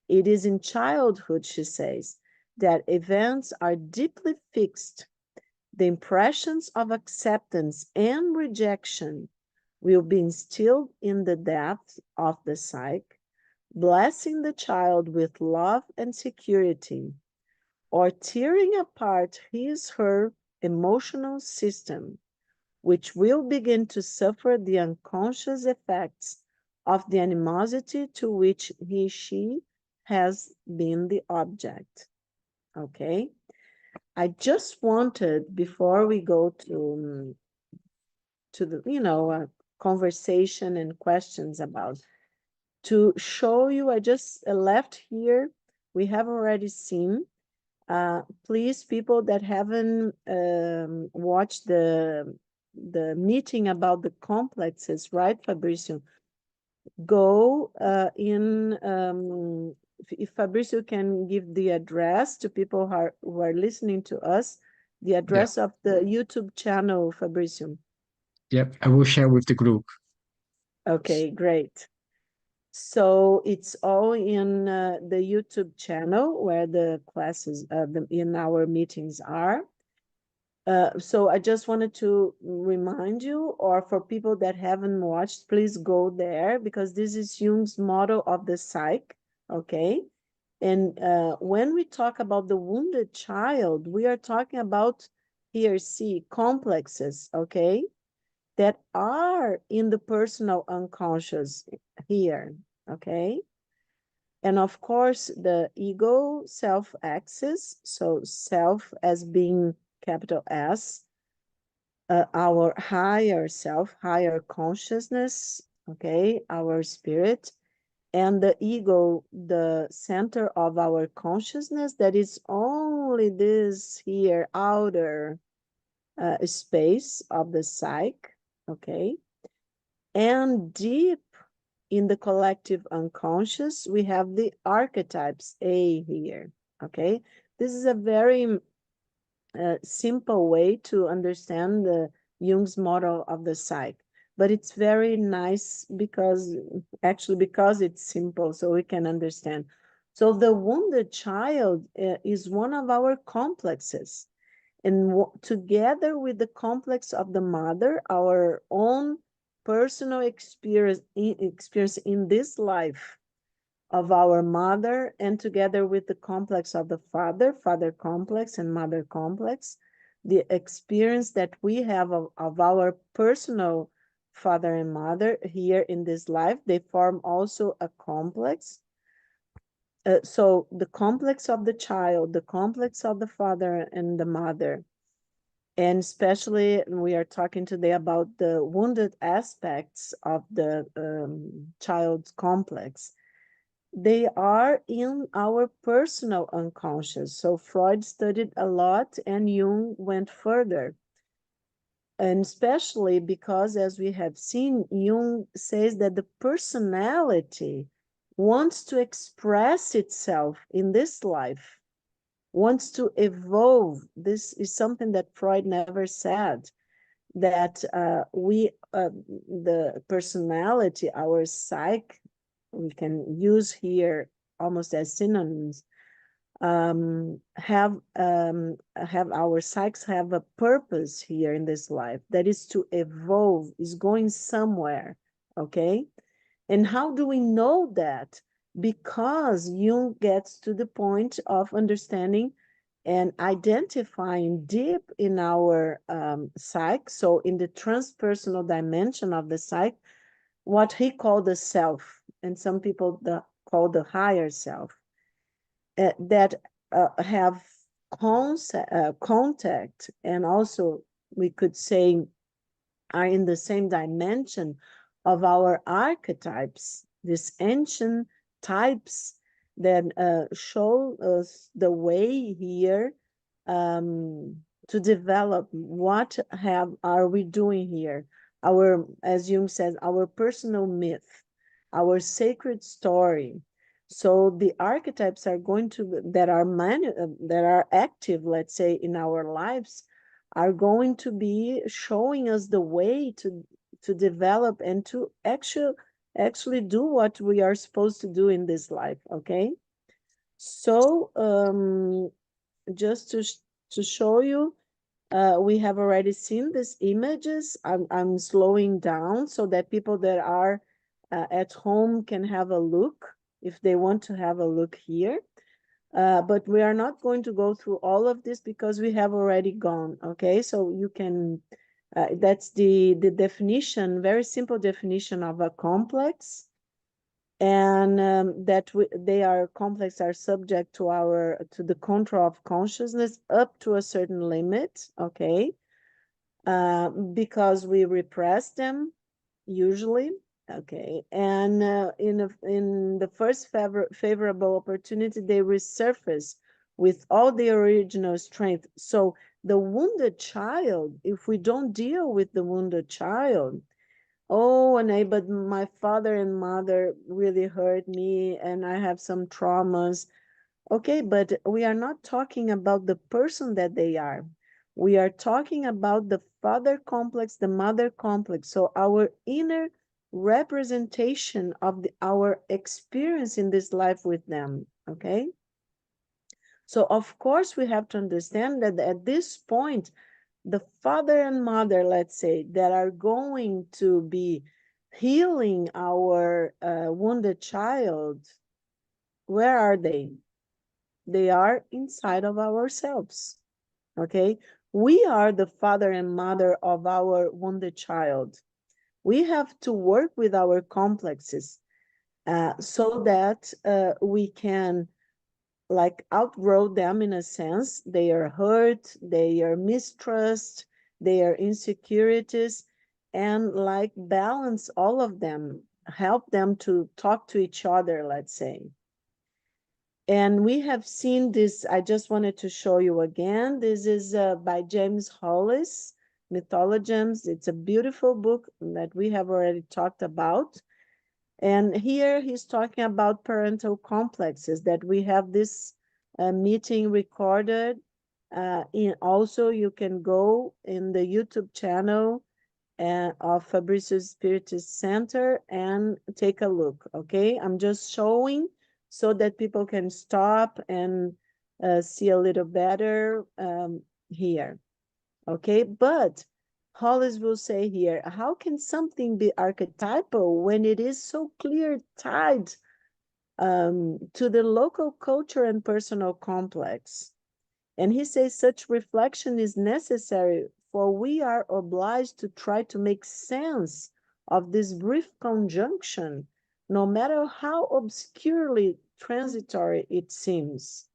It is in childhood, she says, that events are deeply fixed. The impressions of acceptance and rejection will be instilled in the depths of the psyche, blessing the child with love and security, or tearing apart her emotional system, which will begin to suffer the unconscious effects of the animosity to which she has been the object. Okay? I just wanted, before we go to the conversation and questions about, to show you, I just left here, we have already seen, please, people that haven't watched the meeting about the complexes, right, Fabricio? Go if Fabricio can give the address to people who are listening to us, the address of the YouTube channel, Fabricio. Yep, I will share with the group. Okay, great. So it's all in the YouTube channel where the classes in our meetings are. So I just wanted to remind you, or for people that haven't watched, please go there, because this is Jung's model of the psyche, okay? And when we talk about the wounded child, we are talking about, here, see, complexes, okay? That are in the personal unconscious here, okay? And of course, the ego self-axis, so self as being capital S, our higher self, higher consciousness, okay, our spirit, and the ego, the center of our consciousness, that is only this here outer space of the psyche, okay? And deep in the collective unconscious, we have the archetypes, A here, okay? This is a very simple way to understand the Jung's model of the psyche, but it's very nice because it's simple, so we can understand. So the wounded child is one of our complexes, and together with the complex of the mother, our own personal experience in this life of our mother, and together with the complex of the father complex and mother complex, the experience that we have of our personal father and mother here in this life, they form also a complex. So the complex of the child, the complex of the father and the mother, and especially we are talking today about the wounded aspects of the child's complex. They are in our personal unconscious. So Freud studied a lot and Jung went further. And especially because, as we have seen, Jung says that the personality wants to express itself in this life, wants to evolve. This is something that Freud never said, that the personality, our psyche, we can use here almost as synonyms, have our psyches have a purpose here in this life, that is to evolve, is going somewhere, okay? And how do we know that? Because Jung gets to the point of understanding and identifying deep in our psyche, so in the transpersonal dimension of the psyche, what he called the self, and some people call the higher self, that have contact, and also we could say are in the same dimension of our archetypes, these ancient types that show us the way here to develop what are we doing here. Our, as Jung says, our personal myth, our sacred story. So the archetypes are going to, that are active, let's say, in our lives, are going to be showing us the way to develop and to actually do what we are supposed to do in this life, okay? So just to show you, we have already seen these images. I'm slowing down so that people that are at home can have a look, if they want to have a look here. But we are not going to go through all of this because we have already gone, okay? So you can, that's the definition, very simple definition of a complex. And that they are complex, are subject to the control of consciousness up to a certain limit, okay? Because we repress them usually, okay? And in the first favorable opportunity, they resurface with all the original strength. So the wounded child, if we don't deal with the wounded child, oh, Anahy, but my father and mother really hurt me and I have some traumas. Okay, but we are not talking about the person that they are. We are talking about the father complex, the mother complex. So our inner representation of our experience in this life with them, okay? So of course we have to understand that at this point, the father and mother, let's say, that are going to be healing our wounded child, where are they? They are inside of ourselves, okay? We are the father and mother of our wounded child. We have to work with our complexes so that we can like outgrow them in a sense. They are hurt, they are mistrust, they are insecurities, and like balance all of them, help them to talk to each other, let's say. And we have seen this, I just wanted to show you again. This is by James Hollis, Mythologems. It's a beautiful book that we have already talked about. And here he's talking about parental complexes, that we have this meeting recorded. Also, you can go in the YouTube channel of Fabricio's Spiritist Center and take a look, okay? I'm just showing so that people can stop and see a little better here, okay? But Hollis will say here, how can something be archetypal when it is so clear tied to the local culture and personal complex? And he says such reflection is necessary, for we are obliged to try to make sense of this brief conjunction, no matter how obscurely transitory it seems.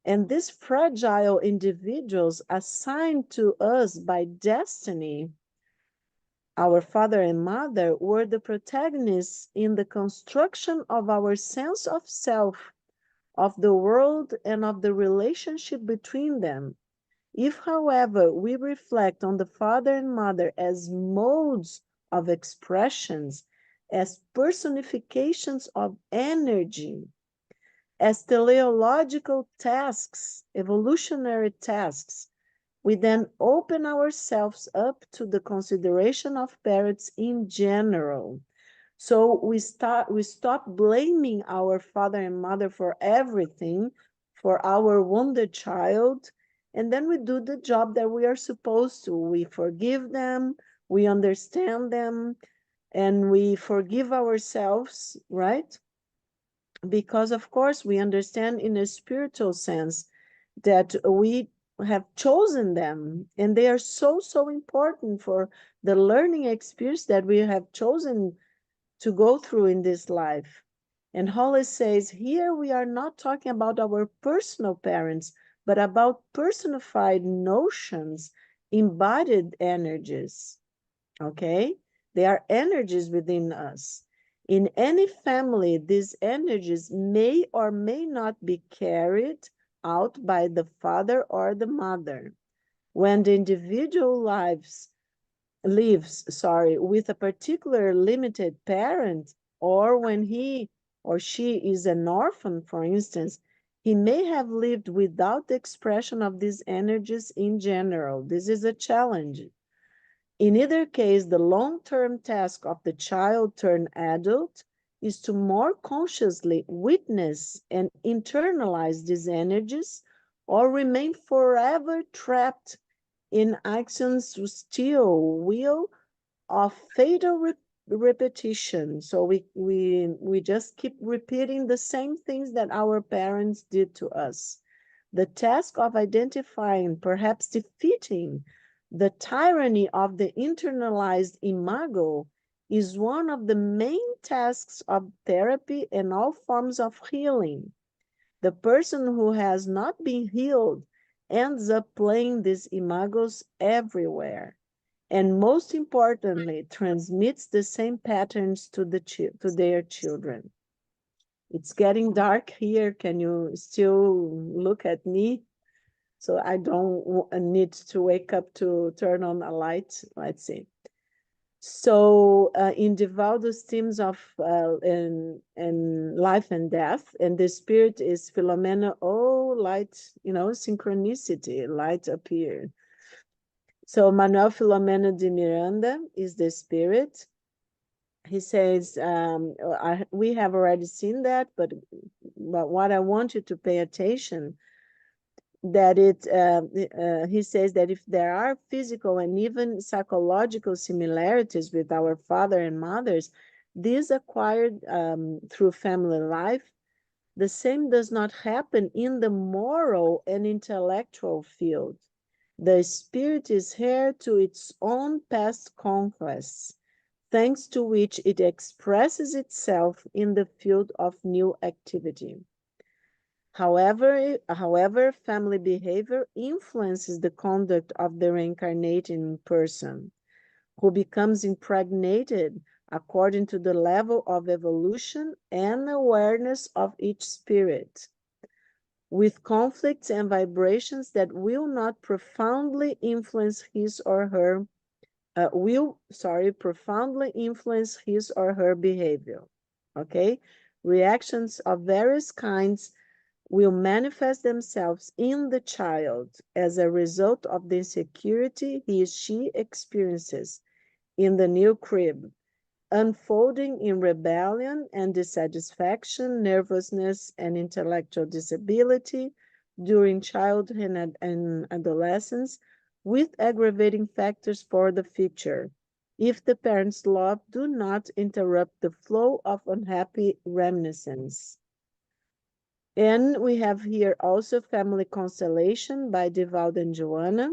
And these fragile individuals assigned to us by destiny, our father and mother, were the protagonists in the construction of our sense of self, of the world, and of the relationship between them. If, however, we reflect on the father and mother as modes of expressions, as personifications of energy, as teleological tasks, evolutionary tasks, we then open ourselves up to the consideration of parents in general. So we stop blaming our father and mother for everything, for our wounded child, and then we do the job that we are supposed to. We forgive them, we understand them, and we forgive ourselves, right? Because of course we understand in a spiritual sense that we have chosen them, and they are so important for the learning experience that we have chosen to go through in this life. And Hollis says here we are not talking about our personal parents, but about personified notions, embodied energies, okay? They are energies within us. In any family, these energies may or may not be carried out by the father or the mother. When the individual lives with a particular limited parent, or when he or she is an orphan, for instance, he may have lived without the expression of these energies in general. This is a challenge. In either case, the long-term task of the child turned adult is to more consciously witness and internalize these energies, or remain forever trapped in actions still will of fatal repetition. So we just keep repeating the same things that our parents did to us. The task of identifying, perhaps defeating, the tyranny of the internalized imago is one of the main tasks of therapy and all forms of healing. The person who has not been healed ends up playing these imagos everywhere, and most importantly, transmits the same patterns to their children. It's getting dark here. Can you still look at me? So I don't need to wake up to turn on a light. Let's see. So in Divaldo's themes of in life and death, and the spirit is Philomena, oh, light, synchronicity, light appeared. So Manuel Filomeno de Miranda is the spirit. He says, we have already seen that, but what I want you to pay attention, that he says that if there are physical and even psychological similarities with our father and mothers, these acquired through family life, the same does not happen in the moral and intellectual field. The spirit is heir to its own past conquests, thanks to which it expresses itself in the field of new activity. However, family behavior influences the conduct of the reincarnating person, who becomes impregnated according to the level of evolution and awareness of each spirit, with conflicts and vibrations that will not profoundly influence his or her behavior. Okay, reactions of various kinds will manifest themselves in the child as a result of the insecurity he or she experiences in the new crib, unfolding in rebellion and dissatisfaction, nervousness, and intellectual disability during childhood and adolescence, with aggravating factors for the future, if the parents' love do not interrupt the flow of unhappy reminiscence. And we have here also Family Constellation by Divaldo and Joanna,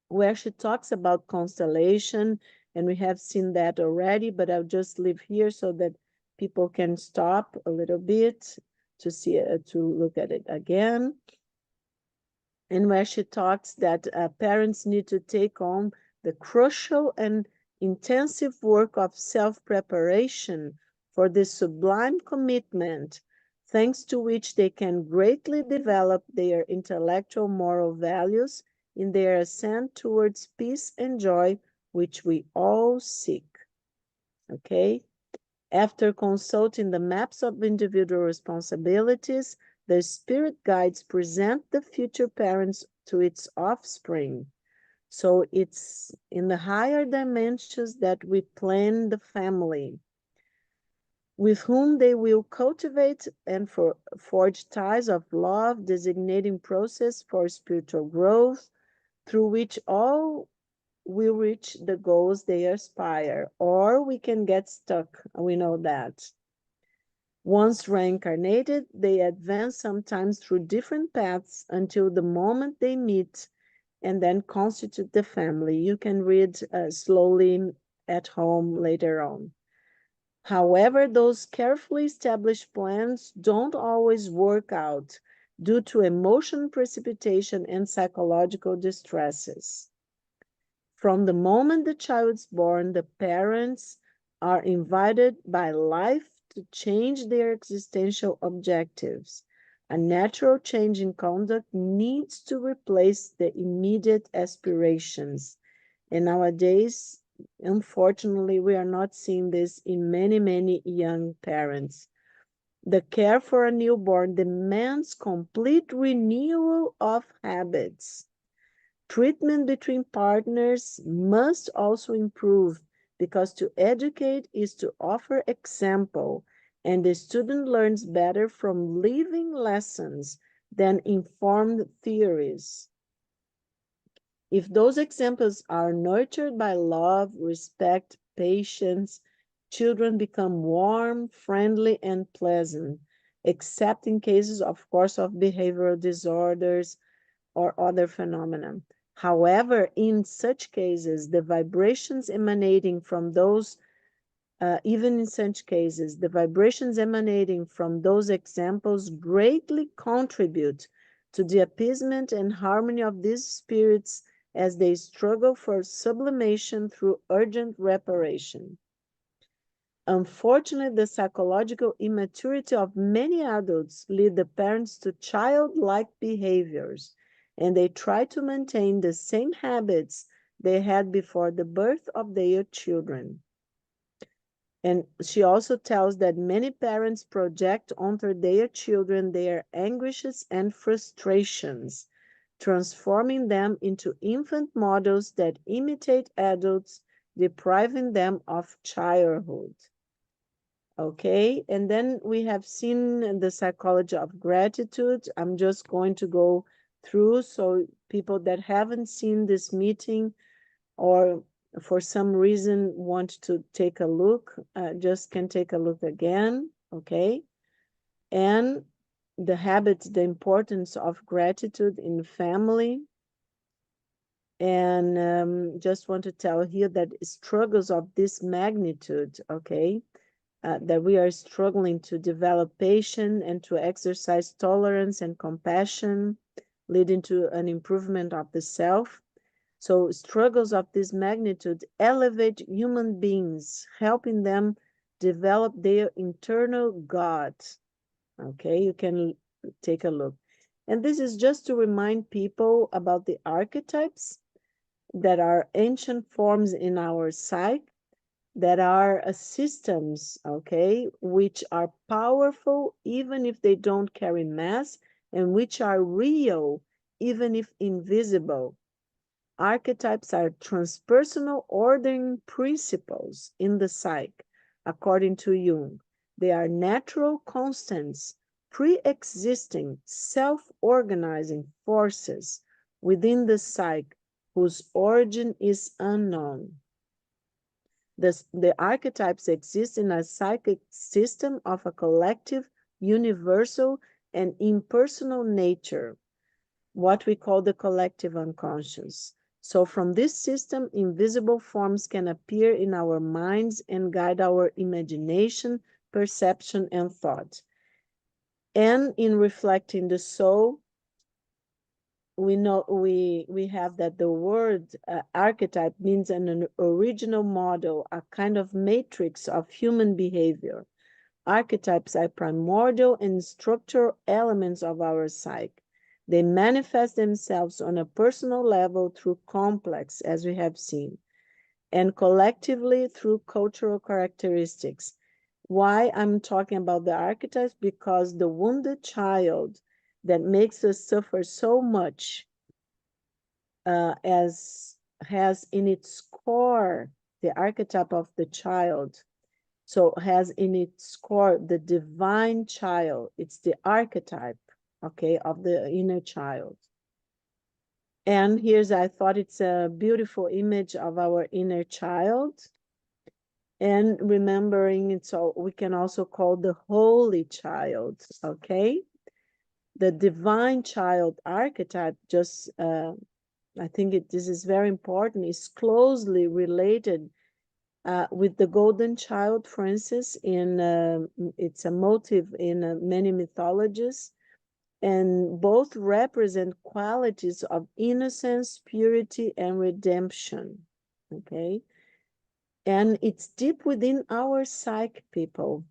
where she talks about constellation, and we have seen that already, but I'll just leave here so that people can stop a little bit to see to look at it again. And where she talks that parents need to take on the crucial and intensive work of self-preparation for this sublime commitment, thanks to which they can greatly develop their intellectual moral values in their ascent towards peace and joy, which we all seek. Okay? After consulting the maps of individual responsibilities, the spirit guides present the future parents to its offspring. So it's in the higher dimensions that we plan the family, with whom they will cultivate and forge ties of love, designating process for spiritual growth, through which all will reach the goals they aspire, or we can get stuck, we know that. Once reincarnated, they advance sometimes through different paths until the moment they meet and then constitute the family. You can read slowly at home later on. However, those carefully established plans don't always work out due to emotion precipitation and psychological distresses. From the moment the child is born, the parents are invited by life to change their existential objectives. A natural change in conduct needs to replace the immediate aspirations. And nowadays, unfortunately, we are not seeing this in many young parents. The care for a newborn demands complete renewal of habits. Treatment between partners must also improve, because to educate is to offer example, and the student learns better from living lessons than informed theories. If those examples are nurtured by love, respect, patience, children become warm, friendly, and pleasant, except in cases, of course, of behavioral disorders or other phenomena. However, in such cases, the vibrations emanating from those, even in such cases, the vibrations emanating from those examples greatly contribute to the appeasement and harmony of these spirits as they struggle for sublimation through urgent reparation. Unfortunately, the psychological immaturity of many adults lead the parents to childlike behaviors, and they try to maintain the same habits they had before the birth of their children. And she also tells that many parents project onto their children their anguishes and frustrations, transforming them into infant models that imitate adults, depriving them of childhood. Okay, and then we have seen the psychology of gratitude. I'm just going to go through. So people that haven't seen this meeting or for some reason want to take a look, just can take a look again, okay? And the habits, the importance of gratitude in family. And just want to tell here that struggles of this magnitude, okay, that we are struggling to develop patience and to exercise tolerance and compassion, leading to an improvement of the self. So struggles of this magnitude elevate human beings, helping them develop their internal God. Okay, you can take a look. And this is just to remind people about the archetypes that are ancient forms in our psyche, that are systems, okay, which are powerful even if they don't carry mass, and which are real even if invisible. Archetypes are transpersonal ordering principles in the psyche, according to Jung. They are natural constants, pre-existing, self-organizing forces within the psyche whose origin is unknown. The archetypes exist in a psychic system of a collective, universal, and impersonal nature, what we call the collective unconscious. So from this system, invisible forms can appear in our minds and guide our imagination, perception, and thought. And in reflecting the soul, we know we have that the word archetype means an original model, a kind of matrix of human behavior. Archetypes are primordial and structural elements of our psyche. They manifest themselves on a personal level through complex, as we have seen, and collectively through cultural characteristics. Why I'm talking about the archetypes? Because the wounded child that makes us suffer so much as has in its core the archetype of the child. So has in its core the divine child. It's the archetype, okay, of the inner child. And I thought it's a beautiful image of our inner child. And remembering it, so we can also call the holy child, okay? The divine child archetype, just I think this is very important, is closely related with the golden child, for instance, it's a motive in many mythologies, and both represent qualities of innocence, purity, and redemption, okay? And it's deep within our psyche, people.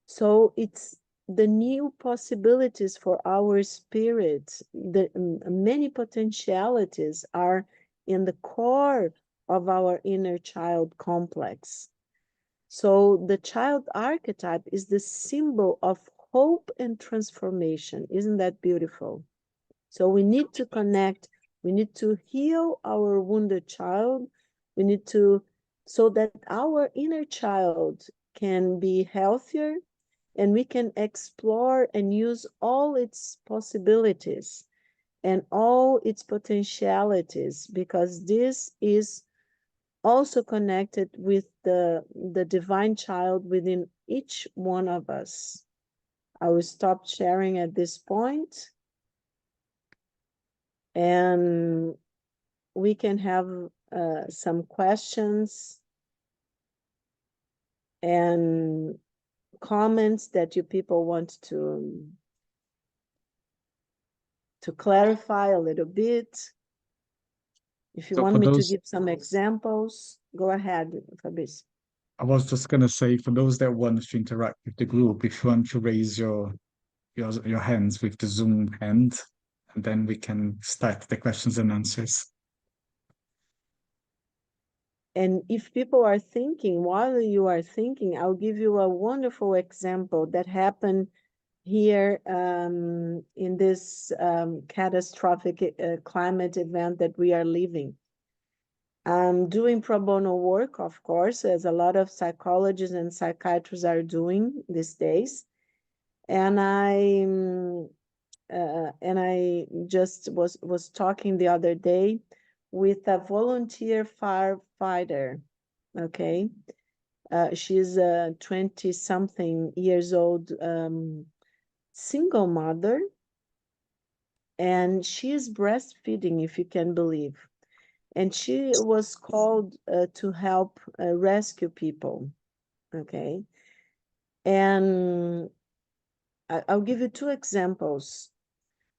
So it's the new possibilities for our spirit. The many potentialities are in the core of our inner child complex. So the child archetype is the symbol of hope and transformation. Isn't that beautiful? So we need to connect, we need to heal our wounded child, we need to, so that our inner child can be healthier and we can explore and use all its possibilities and all its potentialities, because this is also connected with the divine child within each one of us. I will stop sharing at this point, and we can have some questions and comments that you people want to clarify a little bit. If you So want for me to those, give some examples, go ahead, Fabrice. I was just gonna say, for those that want to interact with the group, if you want to raise your hands with the Zoom hand, and then we can start the questions and answers. And if people are thinking, while you are thinking, I'll give you a wonderful example that happened here in this catastrophic climate event that we are living. I'm doing pro bono work, of course, as a lot of psychologists and psychiatrists are doing these days. And and I just was talking the other day with a volunteer firefighter. Okay, she's a 20-something years old single mother, and she is breastfeeding, if you can believe. And she was called to help rescue people. Okay, and I'll give you two examples.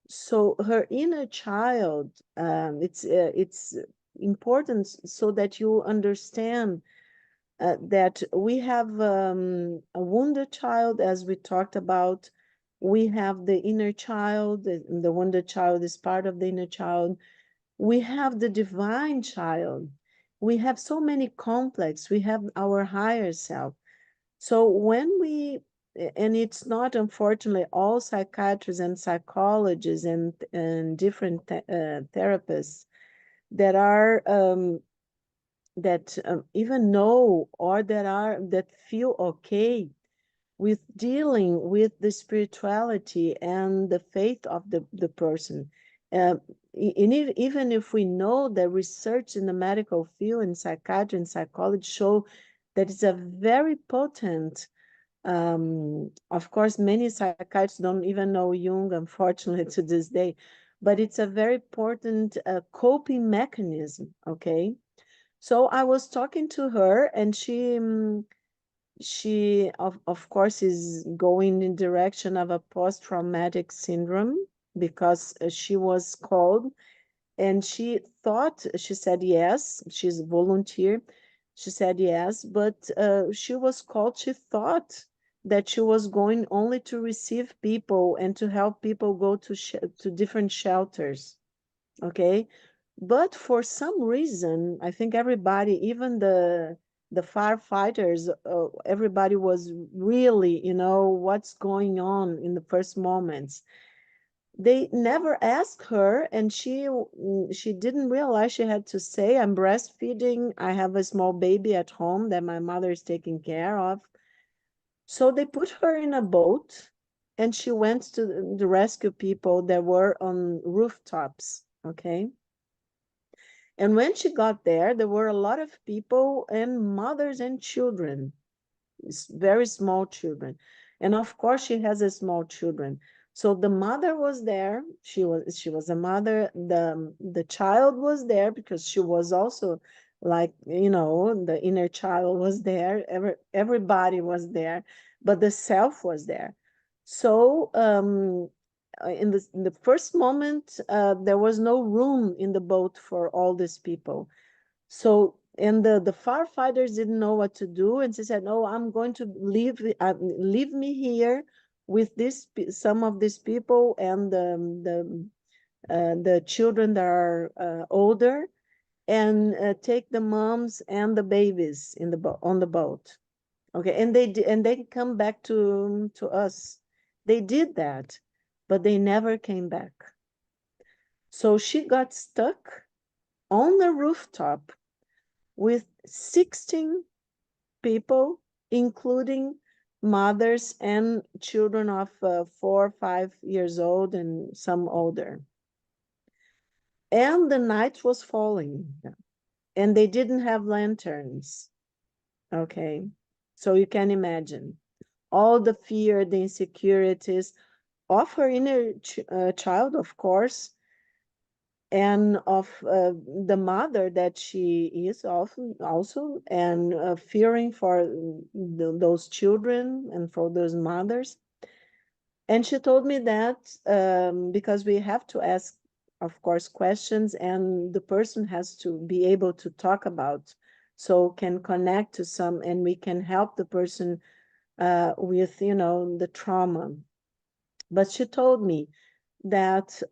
So her inner child, it's important so that you understand that we have a wounded child, as we talked about. We have the inner child, the wounded child is part of the inner child. We have the divine child. We have so many complex. We have our higher self. So when we, and it's not, unfortunately, all psychiatrists and psychologists and different therapists that are even know, or that feel okay with dealing with the spirituality and the faith of the person. Even if we know that research in the medical field in psychiatry and psychology show that it's a very potent, of course, many psychiatrists don't even know Jung, unfortunately, to this day, but it's a very important coping mechanism, okay? So I was talking to her, and she of course is going in direction of a post-traumatic syndrome, because she was called, and she said yes, she's a volunteer. She said yes, but she was called, she thought that she was going only to receive people and to help people go to different shelters, okay? But for some reason, I think everybody, even the firefighters, everybody was really, what's going on in the first moments. They never asked her, and she didn't realize she had to say, I'm breastfeeding, I have a small baby at home that my mother is taking care of. So they put her in a boat, and she went to the rescue people that were on rooftops, okay? And when she got there were a lot of people, and mothers and children, very small children. And of course, she has a small children. So the mother was there. She was a mother. The child was there because she was also, like, the inner child was there. Everybody was there, but the self was there. So in the first moment, there was no room in the boat for all these people. So, and the firefighters didn't know what to do, and she said, "No, I'm going to leave me here with some of these people and the children that are older, and take the moms and the babies on the boat." Okay, and they come back to us. They did that, but they never came back. So she got stuck on the rooftop with 16 people, including mothers and children of 4 or 5 years old and some older. And the night was falling, and they didn't have lanterns. Okay, so you can imagine all the fear, the insecurities of her inner child, of course, and of the mother that she is also, and fearing for those children and for those mothers. And she told me that because we have to ask, of course, questions, and the person has to be able to talk about, so can connect to some, and we can help the person with, the trauma. But she told me that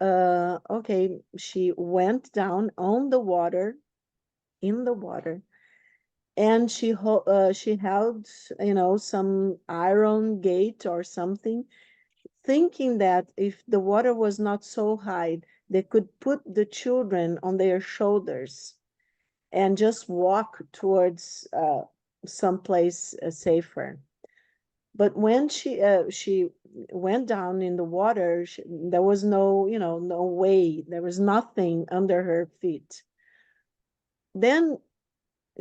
okay, she went down on the water, in the water, and she held, some iron gate or something, thinking that if the water was not so high, they could put the children on their shoulders and just walk towards someplace safer. But when she went down in the water, there was no, no way. There was nothing under her feet. Then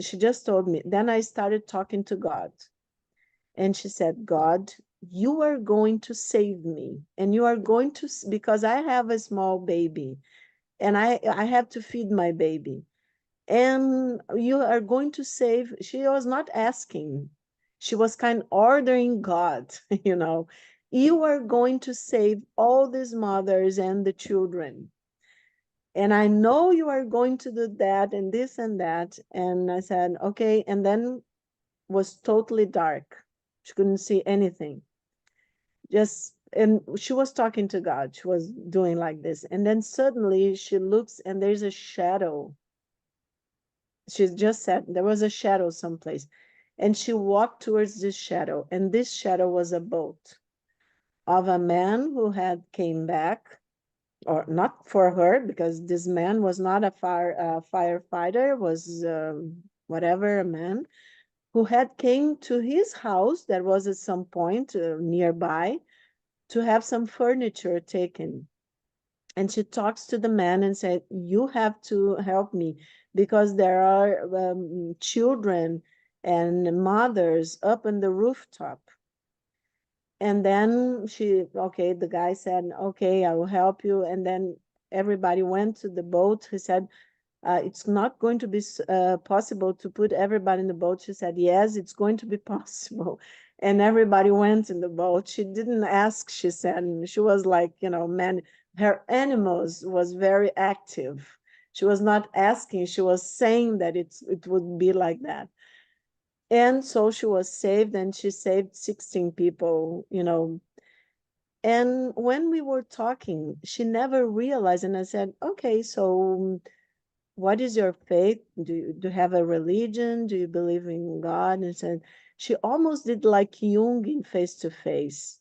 she just told me, then I started talking to God. And she said, God, you are going to save me. And you are going to, because I have a small baby and I have to feed my baby. And you are going to save. She was not asking. She was kind of ordering God, you are going to save all these mothers and the children. And I know you are going to do that and this and that. And I said, okay. And then was totally dark. She couldn't see anything. And she was talking to God. She was doing like this. And then suddenly she looks and there's a shadow. She just said there was a shadow someplace. And she walked towards this shadow. And this shadow was a boat of a man who had came back, or not for her, because this man was not a firefighter, was whatever, a man who had came to his house that was at some point nearby to have some furniture taken. And she talks to the man and said, you have to help me because there are children and mothers up on the rooftop. And then the guy said, okay, I will help you. And then everybody went to the boat. He said, it's not going to be possible to put everybody in the boat. She said, yes, it's going to be possible. And everybody went in the boat. She didn't ask, she said. And she was like, man, her animals was very active. She was not asking. She was saying that it would be like that. And so she was saved, and she saved 16 people, And when we were talking, she never realized. And I said, okay, so what is your faith? Do you have a religion? Do you believe in God? And said, she almost did like Jung in Face to Face,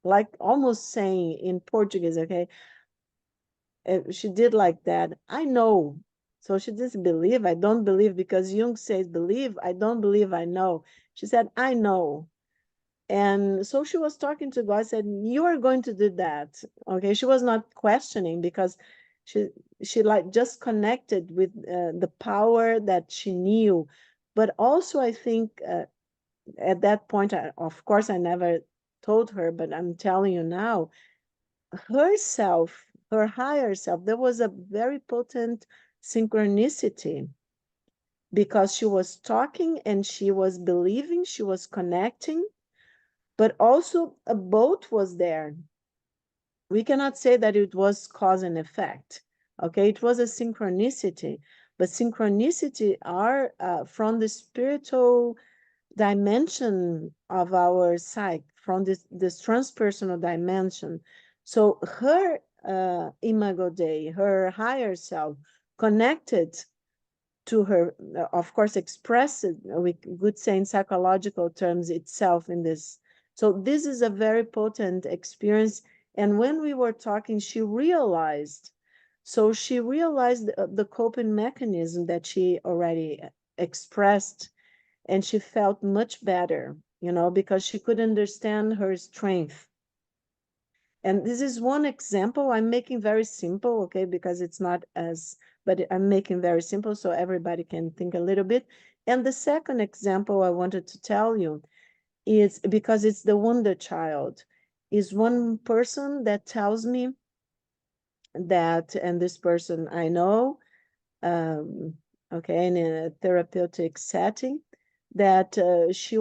like almost saying in Portuguese, okay? She did like that. I know. So she didn't believe. I don't believe because Jung says believe. I don't believe. I know. She said, I know. And so she was talking to God, said, you are going to do that. Okay. She was not questioning because she like just connected with the power that she knew. But also I think at that point, of course, I never told her, but I'm telling you now, herself, her higher self, there was a very potent synchronicity because she was talking and she was believing, she was connecting, but also a boat was there. We cannot say that it was cause and effect. Okay, it was a synchronicity, but synchronicity are from the spiritual dimension of our psyche, from this transpersonal dimension. So her imago Dei, her higher self, connected to her, of course, expressed, we could say in psychological terms, itself in this. So this is a very potent experience. And when we were talking, she realized the coping mechanism that she already expressed, and she felt much better, because she could understand her strength. And this is one example. I'm making very simple, okay, because it's not but I'm making very simple so everybody can think a little bit. And the second example I wanted to tell you is, because it's the wonder child, is one person that tells me that, and this person I know, okay, in a therapeutic setting, that she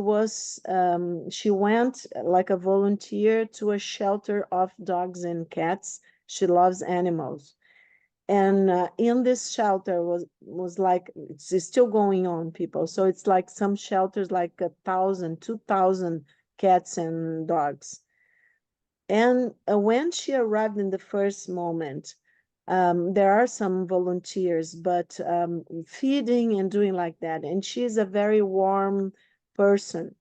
went like a volunteer to a shelter of dogs and cats. She loves animals. And in this shelter was like, it's still going on, people. So it's like some shelters, like 1,000, 2,000 cats and dogs. And when she arrived in the first moment, there are some volunteers, but feeding and doing like that. And she's a very warm person.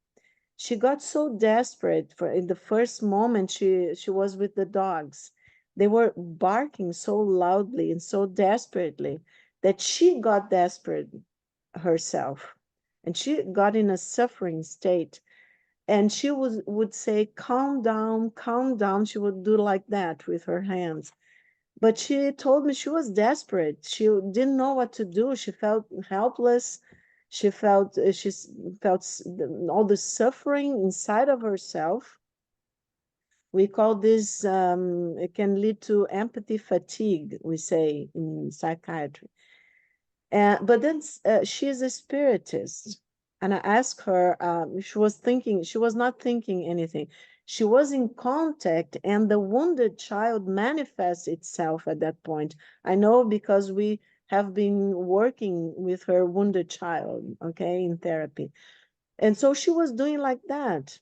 She got so desperate in the first moment she was with the dogs. They were barking so loudly and so desperately that she got desperate herself. And she got in a suffering state. And she would say, calm down, calm down. She would do like that with her hands. But she told me she was desperate. She didn't know what to do. She felt helpless. She felt all the suffering inside of herself. We call this, it can lead to empathy fatigue, we say in psychiatry. But then she is a spiritist. And I asked her, she was not thinking anything. She was in contact, and the wounded child manifests itself at that point. I know because we have been working with her wounded child, okay, in therapy. And so she was doing like that.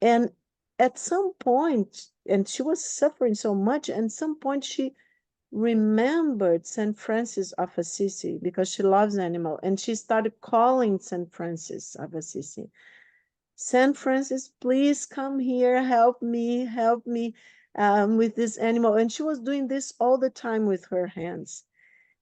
And at some point, and she was suffering so much, and some point she remembered St. Francis of Assisi because she loves animal, and she started calling St. Francis of Assisi. St. Francis, please come here, help me with this animal. And she was doing this all the time with her hands.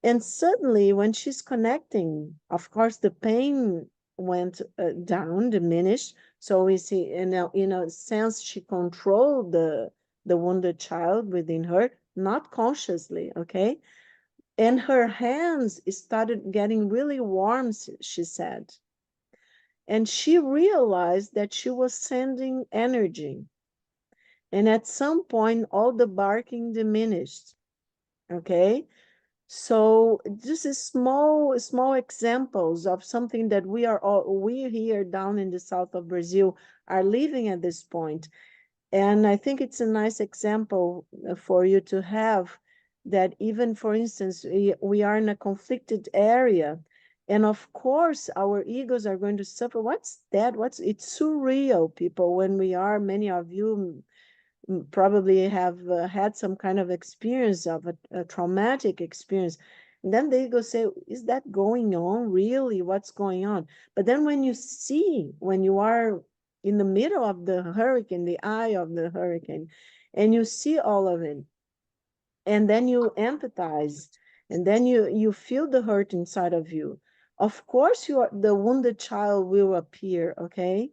And suddenly, when she's connecting, of course, the pain went down, diminished. So we see, in a sense, she controlled the wounded child within her, not consciously, okay? And her hands started getting really warm, she said. And she realized that she was sending energy. And at some point, all the barking diminished, okay? So this is small examples of something that we here down in the south of Brazil are living at this point. And I think it's a nice example for you to have that, even, for instance, we are in a conflicted area. And of course, our egos are going to suffer. What's that? It's surreal, people, when we are, many of you probably have had some kind of experience of a traumatic experience. And then they go say, is that going on really? What's going on? But then when you are in the middle of the hurricane, the eye of the hurricane, and you see all of it, and then you empathize, and then you feel the hurt inside of you, of course the wounded child will appear, okay?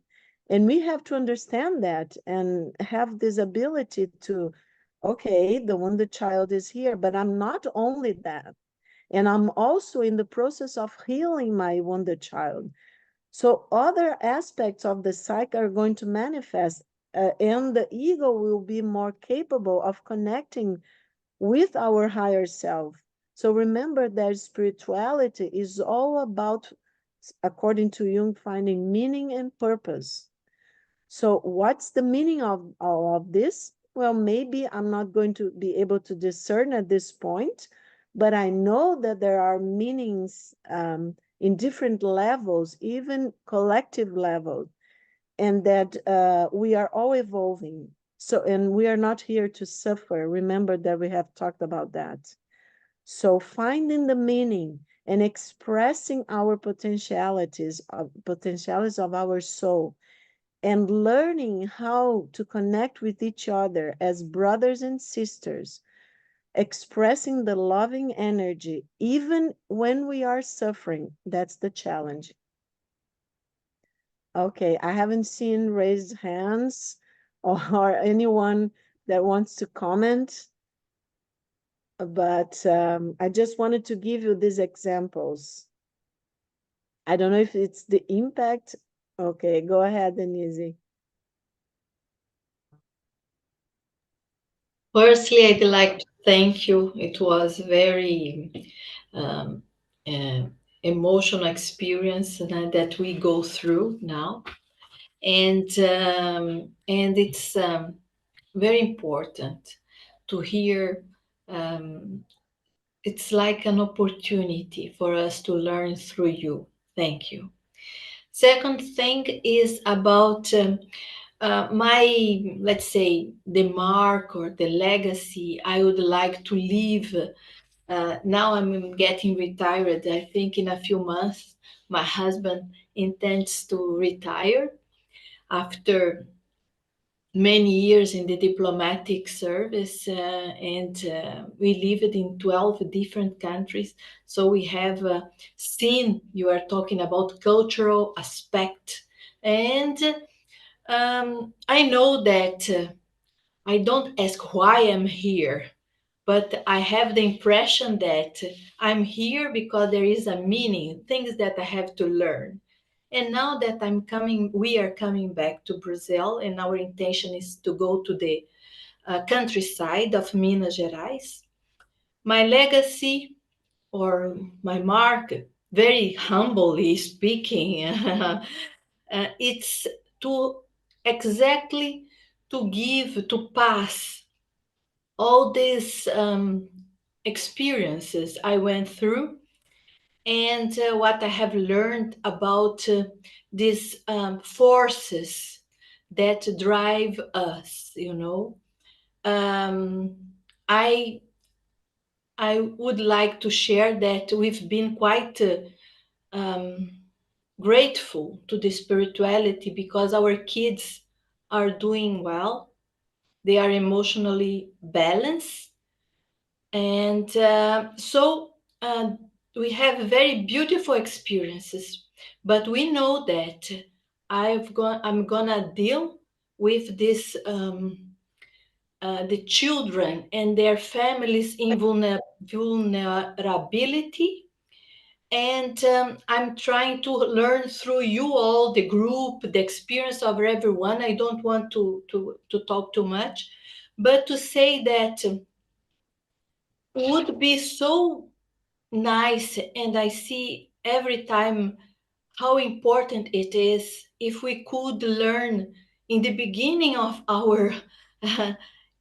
And we have to understand that and have this ability to, okay, the wounded child is here, but I'm not only that, and I'm also in the process of healing my wounded child. So other aspects of the psyche are going to manifest, and the ego will be more capable of connecting with our higher self. So remember that spirituality is all about, according to Jung, finding meaning and purpose. So what's the meaning of all of this? Well, maybe I'm not going to be able to discern at this point, but I know that there are meanings in different levels, even collective level, and that we are all evolving. So, and we are not here to suffer. Remember that we have talked about that. So finding the meaning and expressing our potentialities of our soul, and learning how to connect with each other as brothers and sisters, expressing the loving energy, even when we are suffering. That's the challenge. Okay, I haven't seen raised hands or anyone that wants to comment, but I just wanted to give you these examples. I don't know if it's the impact. Okay, go ahead, Denise. Firstly, I'd like to thank you. It was very um, emotional experience that we go through now, and it's very important to hear. It's like an opportunity for us to learn through you. Thank you. Second thing is about my, let's say, the mark or the legacy I would like to leave. Now I'm getting retired. I think in a few months, my husband intends to retire after many years in the diplomatic service, and we lived in 12 different countries. So we have seen, you are talking about cultural aspect, and I know that I don't ask why I'm here, but I have the impression that I'm here because there is a meaning, things that I have to learn. And now that we are coming back to Brazil, and our intention is to go to the countryside of Minas Gerais. My legacy, or my mark, very humbly speaking, it's to exactly to pass all these experiences I went through, and what I have learned about these forces that drive us, Um, I I would like to share that we've been quite grateful to the spirituality because our kids are doing well. They are emotionally balanced. And so we have very beautiful experiences. But we know that I'm gonna deal with this the children and their families in vulnerability. And I'm trying to learn through you all, the group, the experience of everyone. I don't want to talk too much, but to say that would be so nice, and I see every time how important it is if we could learn in the beginning of our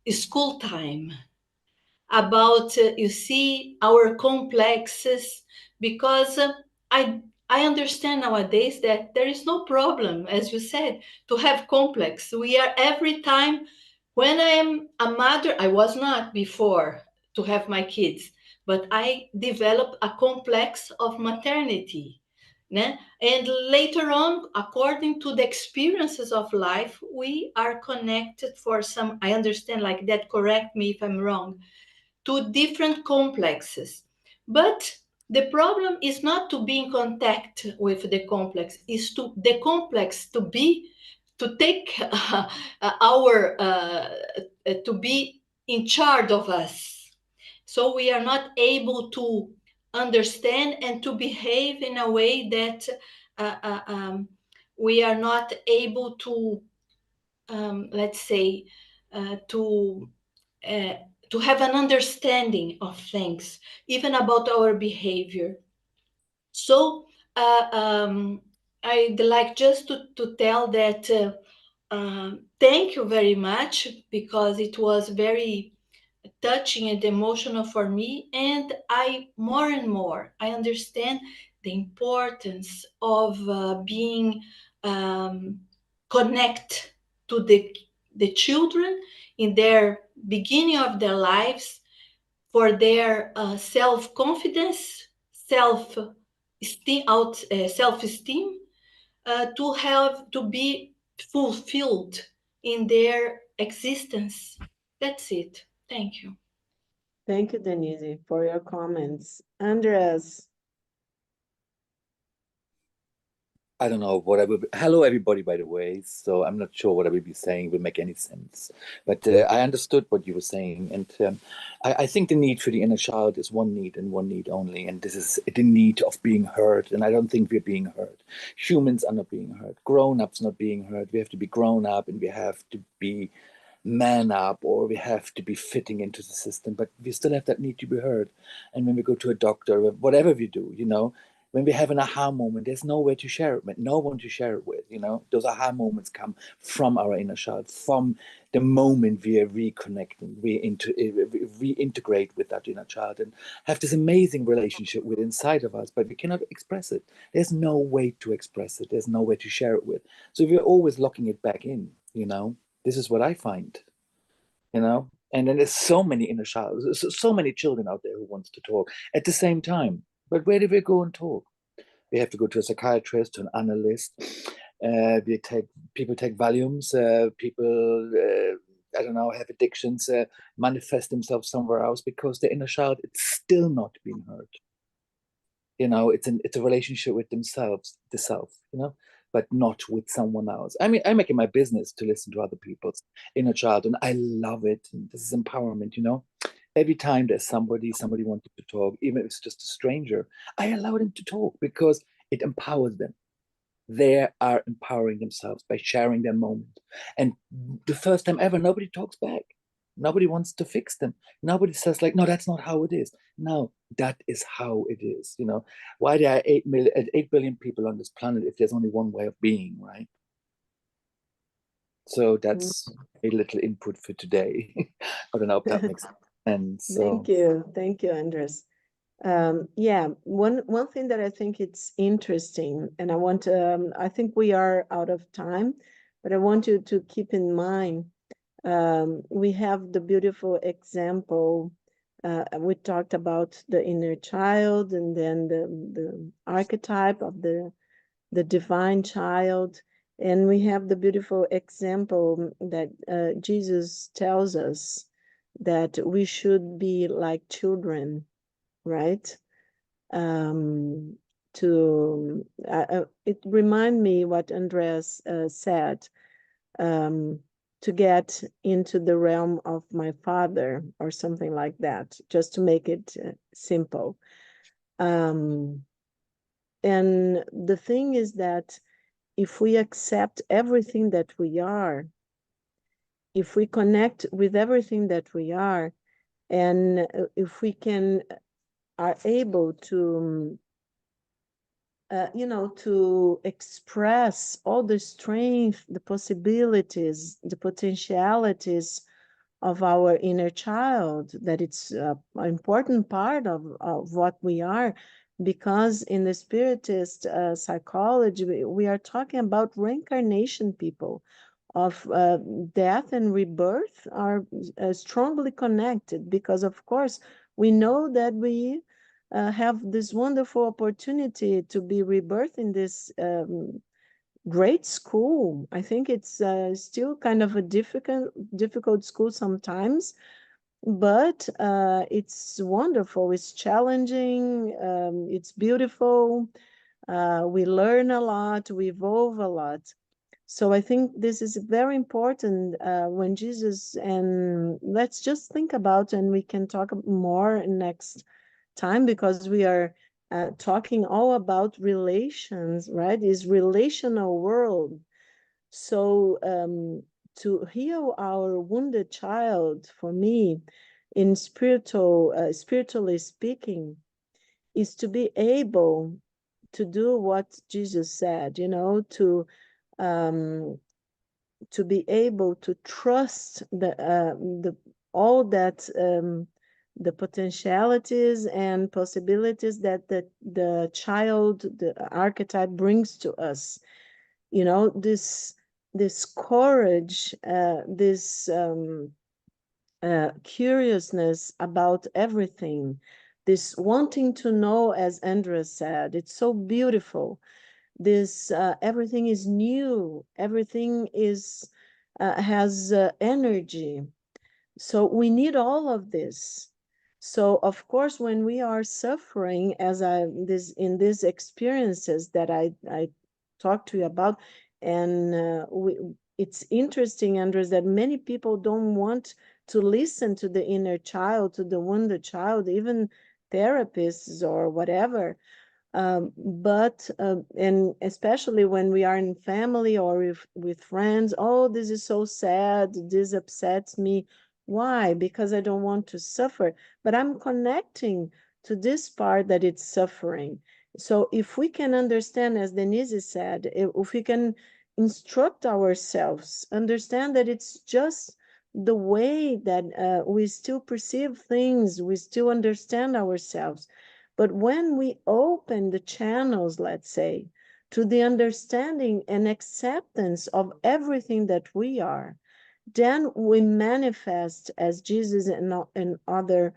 school time about you see our complexes, because I understand nowadays that there is no problem, as you said, to have complex. We are every time. When I am a mother, I was not before to have my kids, but I developed a complex of maternity, né? And later on, according to the experiences of life, we are connected for some, I understand like that, correct me if I'm wrong, to different complexes. But the problem is not to be in contact with the complex, is to the complex to take our to be in charge of us. So we are not able to understand and to behave in a way that we are not able to, let's say, to have an understanding of things, even about our behavior. So I'd like just to tell that thank you very much, because it was very touching and emotional for me. And I more and more I understand the importance of being connect to the children in their beginning of their lives, for their self-confidence, self-esteem, self-esteem, to be fulfilled in their existence. That's it. Thank you. Thank you, Denise, for your comments. Andreas. I don't know what I will be. Hello, everybody, by the way. So I'm not sure what I will be saying will make any sense. But I understood what you were saying. And I think the need for the inner child is one need and one need only. And this is the need of being heard. And I don't think we're being heard. Humans are not being heard. Grown-ups not being heard. We have to be grown up, and we have to be man up, or we have to be fitting into the system. But we still have that need to be heard. And when we go to a doctor, whatever we do, when we have an aha moment, there's nowhere to share it with, no one to share it with. Those aha moments come from our inner child, from the moment we are reconnecting, reintegrate with that inner child, and have this amazing relationship with inside of us, but we cannot express it. There's no way to express it. There's no way to share it with. So we're always locking it back in. This is what I find. And then there's so many inner child, so many children out there who wants to talk at the same time. But where do we go and talk? We have to go to a psychiatrist, to an analyst. People take Valiums. People, I don't know, have addictions, manifest themselves somewhere else because the inner child, it's still not being heard. It's a relationship with themselves, the self. but not with someone else. I mean, I make it my business to listen to other people's inner child, and I love it. And this is empowerment, you know. Every time there's somebody wanted to talk, even if it's just a stranger, I allow them to talk because it empowers them. They are empowering themselves by sharing their moment. And the first time ever, nobody talks back. Nobody wants to fix them. Nobody says like, no, that's not how it is. No, that is how it is. You know, why there are 8 billion people on this planet if there's only one way of being, right? So that's a little input for today. I don't know if that makes sense. So. Thank you, Andres. Yeah, one thing that I think it's interesting, and I want to, I think we are out of time, but I want you to keep in mind, we have the beautiful example, we talked about the inner child, and then the archetype of the divine child, and we have the beautiful example that Jesus tells us that we should be like children, right? It reminds me what Andreas said, to get into the realm of my Father, or something like that, just to make it simple. And the thing is that if we accept everything that we are, if we connect with everything that we are, and if we are able to, to express all the strength, the possibilities, the potentialities of our inner child, that it's an important part of what we are, because in the Spiritist psychology, we are talking about reincarnation, people, of death and rebirth are strongly connected, because of course we know that we have this wonderful opportunity to be rebirthed in this great school. I think it's still kind of a difficult school sometimes, but it's wonderful, it's challenging, it's beautiful, we learn a lot, we evolve a lot. So I think this is very important when Jesus, and let's just think about, and we can talk more next time, because we are talking all about relations, right? Is relational world. So to heal our wounded child, for me, in spiritually speaking, is to be able to do what Jesus said, you know, to be able to trust all that the potentialities and possibilities that the child, the archetype, brings to us. You know, this courage, this curiousness about everything, this wanting to know, as Andres said, it's so beautiful. This everything is new, everything is has energy. So we need all of this. So of course, when we are suffering, as in these experiences that I talked to you about, and it's interesting, Andres, that many people don't want to listen to the inner child, to the wounded child, even therapists or whatever. And especially when we are in family or with friends, oh, this is so sad, this upsets me. Why? Because I don't want to suffer, but I'm connecting to this part that it's suffering. So if we can understand, as Denise said, if we can instruct ourselves, understand that it's just the way that we still perceive things, we still understand ourselves. But when we open the channels, let's say, to the understanding and acceptance of everything that we are, then we manifest, as Jesus and other,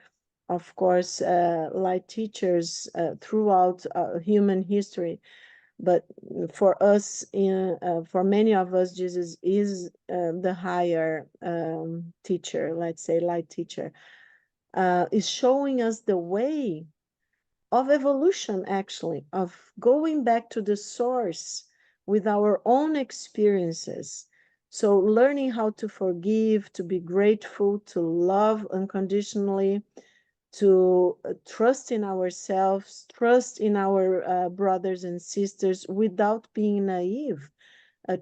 of course, light teachers throughout human history. But for us, for many of us, Jesus is the higher teacher, let's say, light teacher, is showing us the way of evolution, actually, of going back to the source, with our own experiences. So learning how to forgive, to be grateful, to love unconditionally, to trust in ourselves, trust in our brothers and sisters without being naive.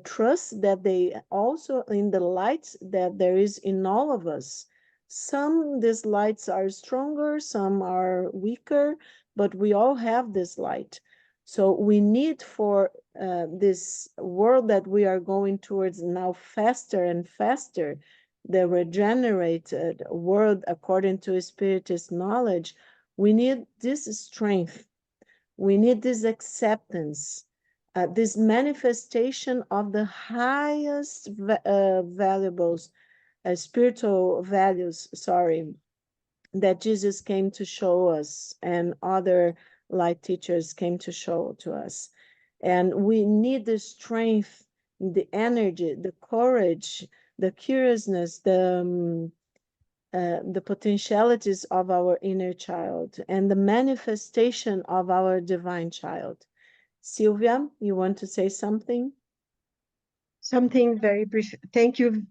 Trust that they also in the light that there is in all of us. Some these lights are stronger, some are weaker, but we all have this light. So we need for this world that we are going towards now faster and faster, the regenerated world according to Spiritist knowledge, we need this strength. We need this acceptance, this manifestation of the highest valuables, spiritual values, sorry, that Jesus came to show us and other light teachers came to show to us. And we need the strength, the energy, the courage, the curiousness, the potentialities of our inner child and the manifestation of our divine child. Sylvia, you want to say something? Something very brief. Thank you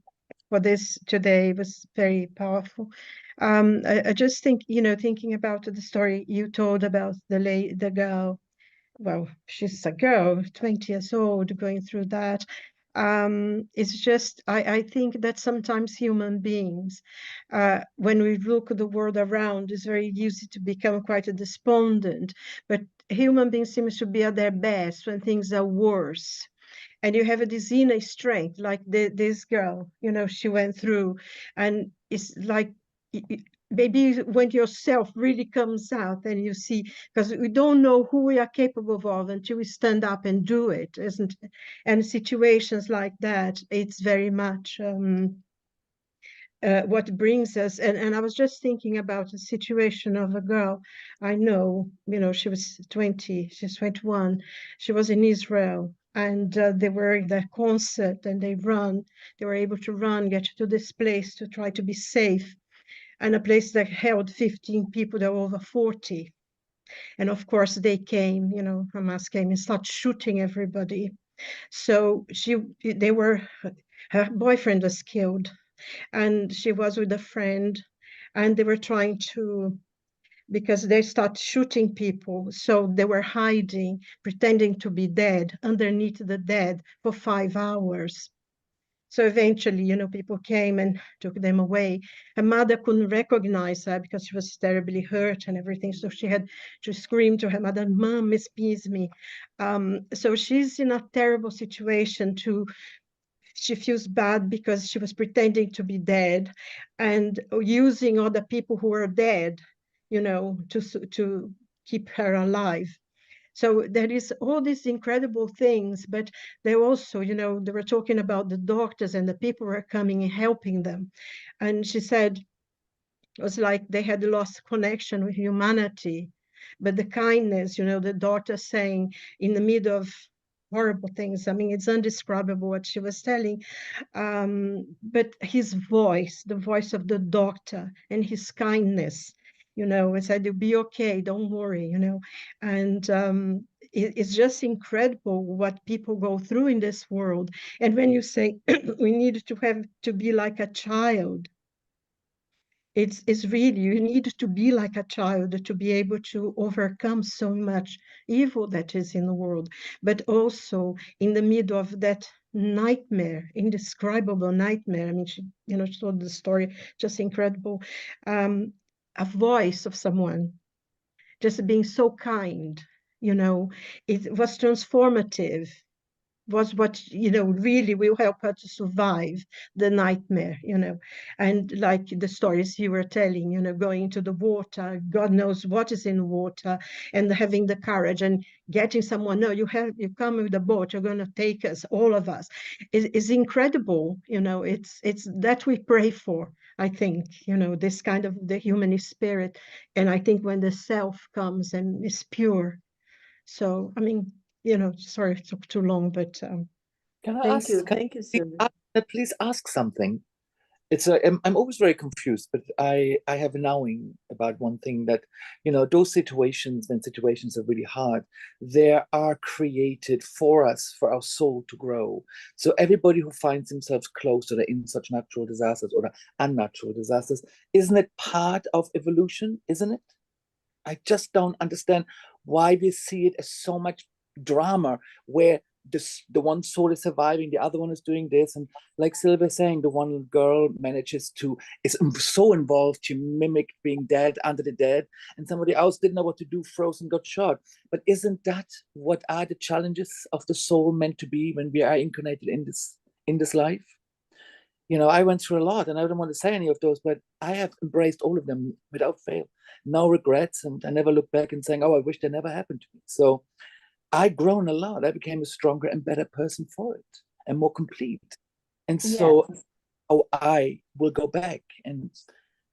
for this today. It was very powerful. I just think, thinking about the story you told about the girl. Well, she's a girl, 20 years old, going through that. It's just, I think that sometimes human beings, when we look at the world around, it's very easy to become quite a despondent, but human beings seem to be at their best when things are worse. And you have this inner strength, like this girl, she went through, and it's like, maybe when yourself really comes out and you see, because we don't know who we are capable of until we stand up and do it, isn't it? And situations like that, it's very much what brings us. And I was just thinking about the situation of a girl I know, she was 20, she's 21, she was in Israel, and they were in their concert, and they were able to get to this place to try to be safe, and a place that held 15 people that were over 40. And of course they came, Hamas came and started shooting everybody. So her boyfriend was killed, and she was with a friend, and they were trying to, because they started shooting people, so they were hiding, pretending to be dead underneath the dead for 5 hours. So eventually, people came and took them away. Her mother couldn't recognize her because she was terribly hurt and everything. So she had to scream to her mother, "Mom, excuse me." So she's in a terrible situation too. She feels bad because she was pretending to be dead and using other people who were dead, to keep her alive. So there is all these incredible things, but they also, they were talking about the doctors and the people were coming and helping them. And she said it was like they had lost connection with humanity. But the kindness, the doctor saying in the middle of horrible things, I mean, it's indescribable what she was telling. But his voice, the voice of the doctor, and his kindness, and said, "You'll be okay, don't worry," and it's just incredible what people go through in this world. And when you say we need to be like a child, it's really, you need to be like a child to be able to overcome so much evil that is in the world, but also in the middle of that nightmare, indescribable nightmare. I mean, she told the story, just incredible. A voice of someone just being so kind, it was transformative, was what, really will help her to survive the nightmare, and like the stories you were telling, going into the water, God knows what is in the water, and having the courage and getting someone, no, you come with the boat, you're going to take us, all of us, is incredible. It's that we pray for, I think, this kind of the human spirit. And I think when the self comes and is pure. So, I mean, sorry it took too long, but Can I thank you, Sylvia. Sylvia. Please ask something? I'm always very confused, but I have a knowing about one thing, that, you know, those situations, when situations are really hard, they are created for us, for our soul to grow. So everybody who finds themselves close to in such natural disasters or unnatural disasters, isn't it part of evolution? Isn't it? I just don't understand why we see it as so much drama, where the one soul is surviving, the other one is doing this, and like Sylvia saying, the one girl is so involved to mimic being dead under the dead, and somebody else didn't know what to do, froze and got shot. But isn't that what are the challenges of the soul meant to be when we are incarnated in this life? You know, I went through a lot, and I don't want to say any of those, but I have embraced all of them without fail. No regrets, and I never look back and saying, oh, I wish that never happened to me. So I've grown a lot. I became a stronger and better person for it, and more complete. And so, I will go back. And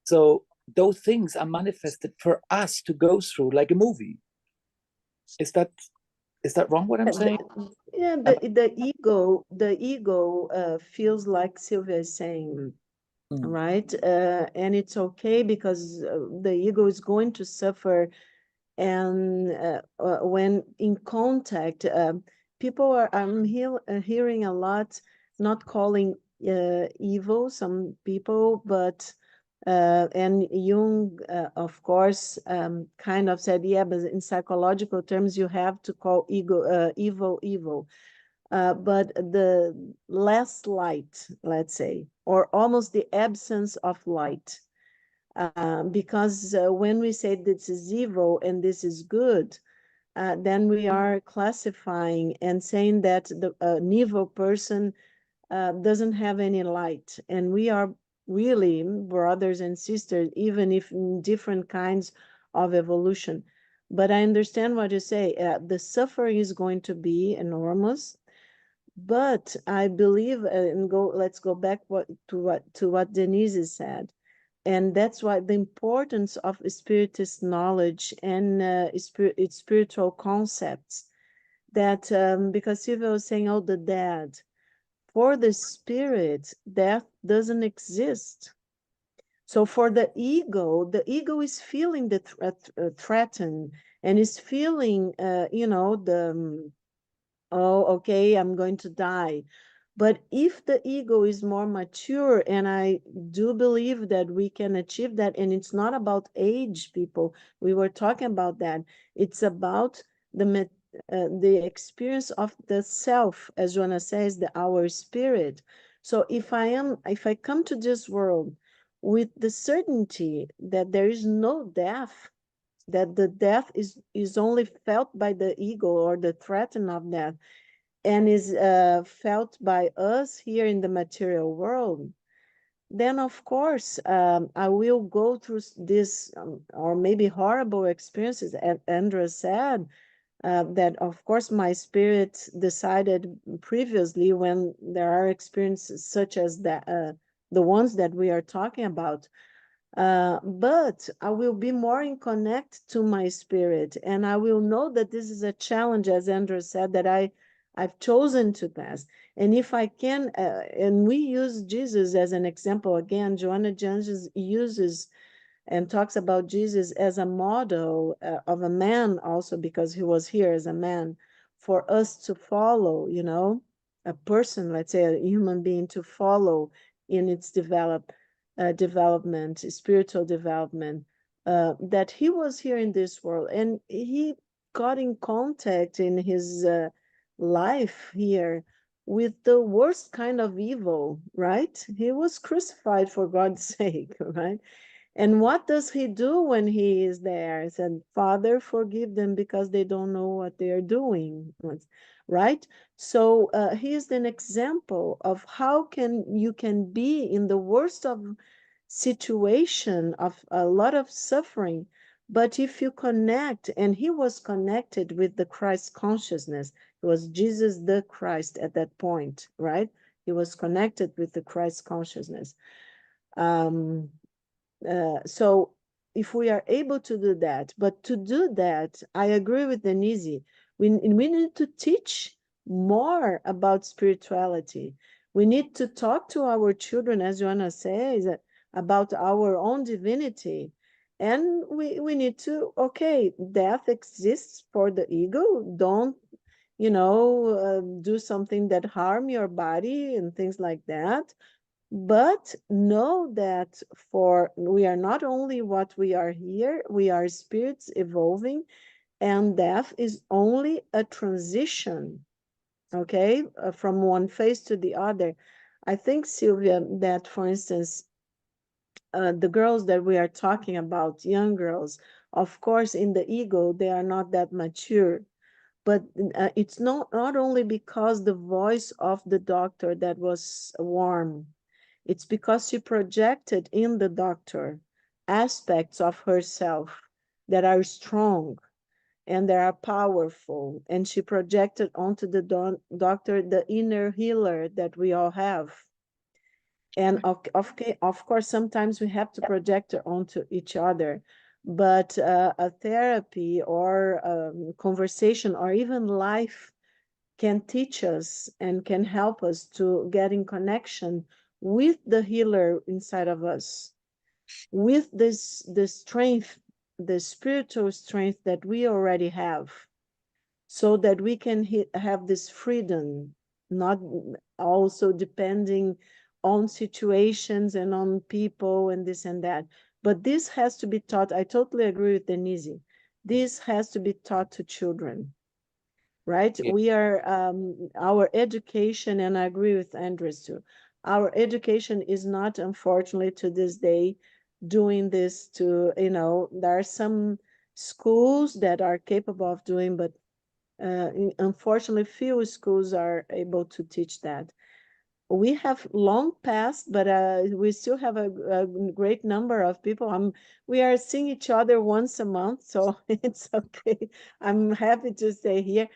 so those things are manifested for us to go through, like a movie. Is that wrong, what I'm saying? Yeah, the ego feels like Sylvia is saying, right? And it's okay, because the ego is going to suffer. And when in contact, people I'm hearing a lot, not calling evil some people, but and Jung, of course, kind of said, yeah, but in psychological terms, you have to call evil. But the less light, let's say, or almost the absence of light. Because when we say this is evil and this is good, then we are classifying and saying that an evil person doesn't have any light. And we are really brothers and sisters, even if in different kinds of evolution. But I understand what you say. The suffering is going to be enormous. But I believe, let's go back to what Denise said. And that's why the importance of Spiritist knowledge and spiritual concepts, that because Sylvia was saying, oh, the dead. For the spirit, death doesn't exist. So for the ego is feeling the threatened, and is feeling, oh, okay, I'm going to die. But if the ego is more mature, and I do believe that we can achieve that, and it's not about age, people. We were talking about that. It's about the experience of the self, as Joanna says, our spirit. So if I come to this world with the certainty that there is no death, that the death is only felt by the ego, or the threat of death, and is felt by us here in the material world, then of course I will go through this or maybe horrible experiences. And Andrea said that of course my spirit decided previously, when there are experiences such as that, the ones that we are talking about, but I will be more in connect to my spirit, and I will know that this is a challenge, as Andrew said, that I've chosen to pass. And if I can, and we use Jesus as an example again, Joannei de Ângelis uses and talks about Jesus as a model of a man also, because he was here as a man, for us to follow, a person, let's say a human being, to follow in its development, spiritual development, that he was here in this world, and he got in contact in his life here with the worst kind of evil, right? He was crucified for God's sake, right? And what does he do when he is there? He said, Father, forgive them, because they don't know what they are doing, right? So he is an example of how you can be in the worst of situation, of a lot of suffering, but if you connect, and he was connected with the Christ consciousness. It was Jesus the Christ at that point, right? He was connected with the Christ consciousness. So if we are able to do that, but to do that, I agree with Denise, we need to teach more about spirituality. We need to talk to our children, as Joanna says, about our own divinity. And we need to, okay, death exists for the ego. Don't, do something that harm your body and things like that. But know that we are not only what we are here, we are spirits evolving, and death is only a transition, okay, from one phase to the other. I think, Sylvia, that, for instance, the girls that we are talking about, young girls, of course, in the ego, they are not that mature. But it's not only because the voice of the doctor that was warm. It's because she projected in the doctor aspects of herself that are strong and that are powerful. And she projected onto the doctor the inner healer that we all have. And of course, sometimes we have to project it onto each other. But a therapy or conversation or even life can teach us and can help us to get in connection with the healer inside of us, with the strength, the spiritual strength that we already have, so that we can have this freedom, not also depending on situations and on people and this and that. But this has to be taught. I totally agree with Denise. This has to be taught to children, right? Yeah. We are, our education, and I agree with Andres too, our education is not, unfortunately, to this day, doing this to, there are some schools that are capable of doing, but unfortunately, few schools are able to teach that. We have long passed, but we still have a great number of people. We are seeing each other once a month, so it's okay. I'm happy to stay here.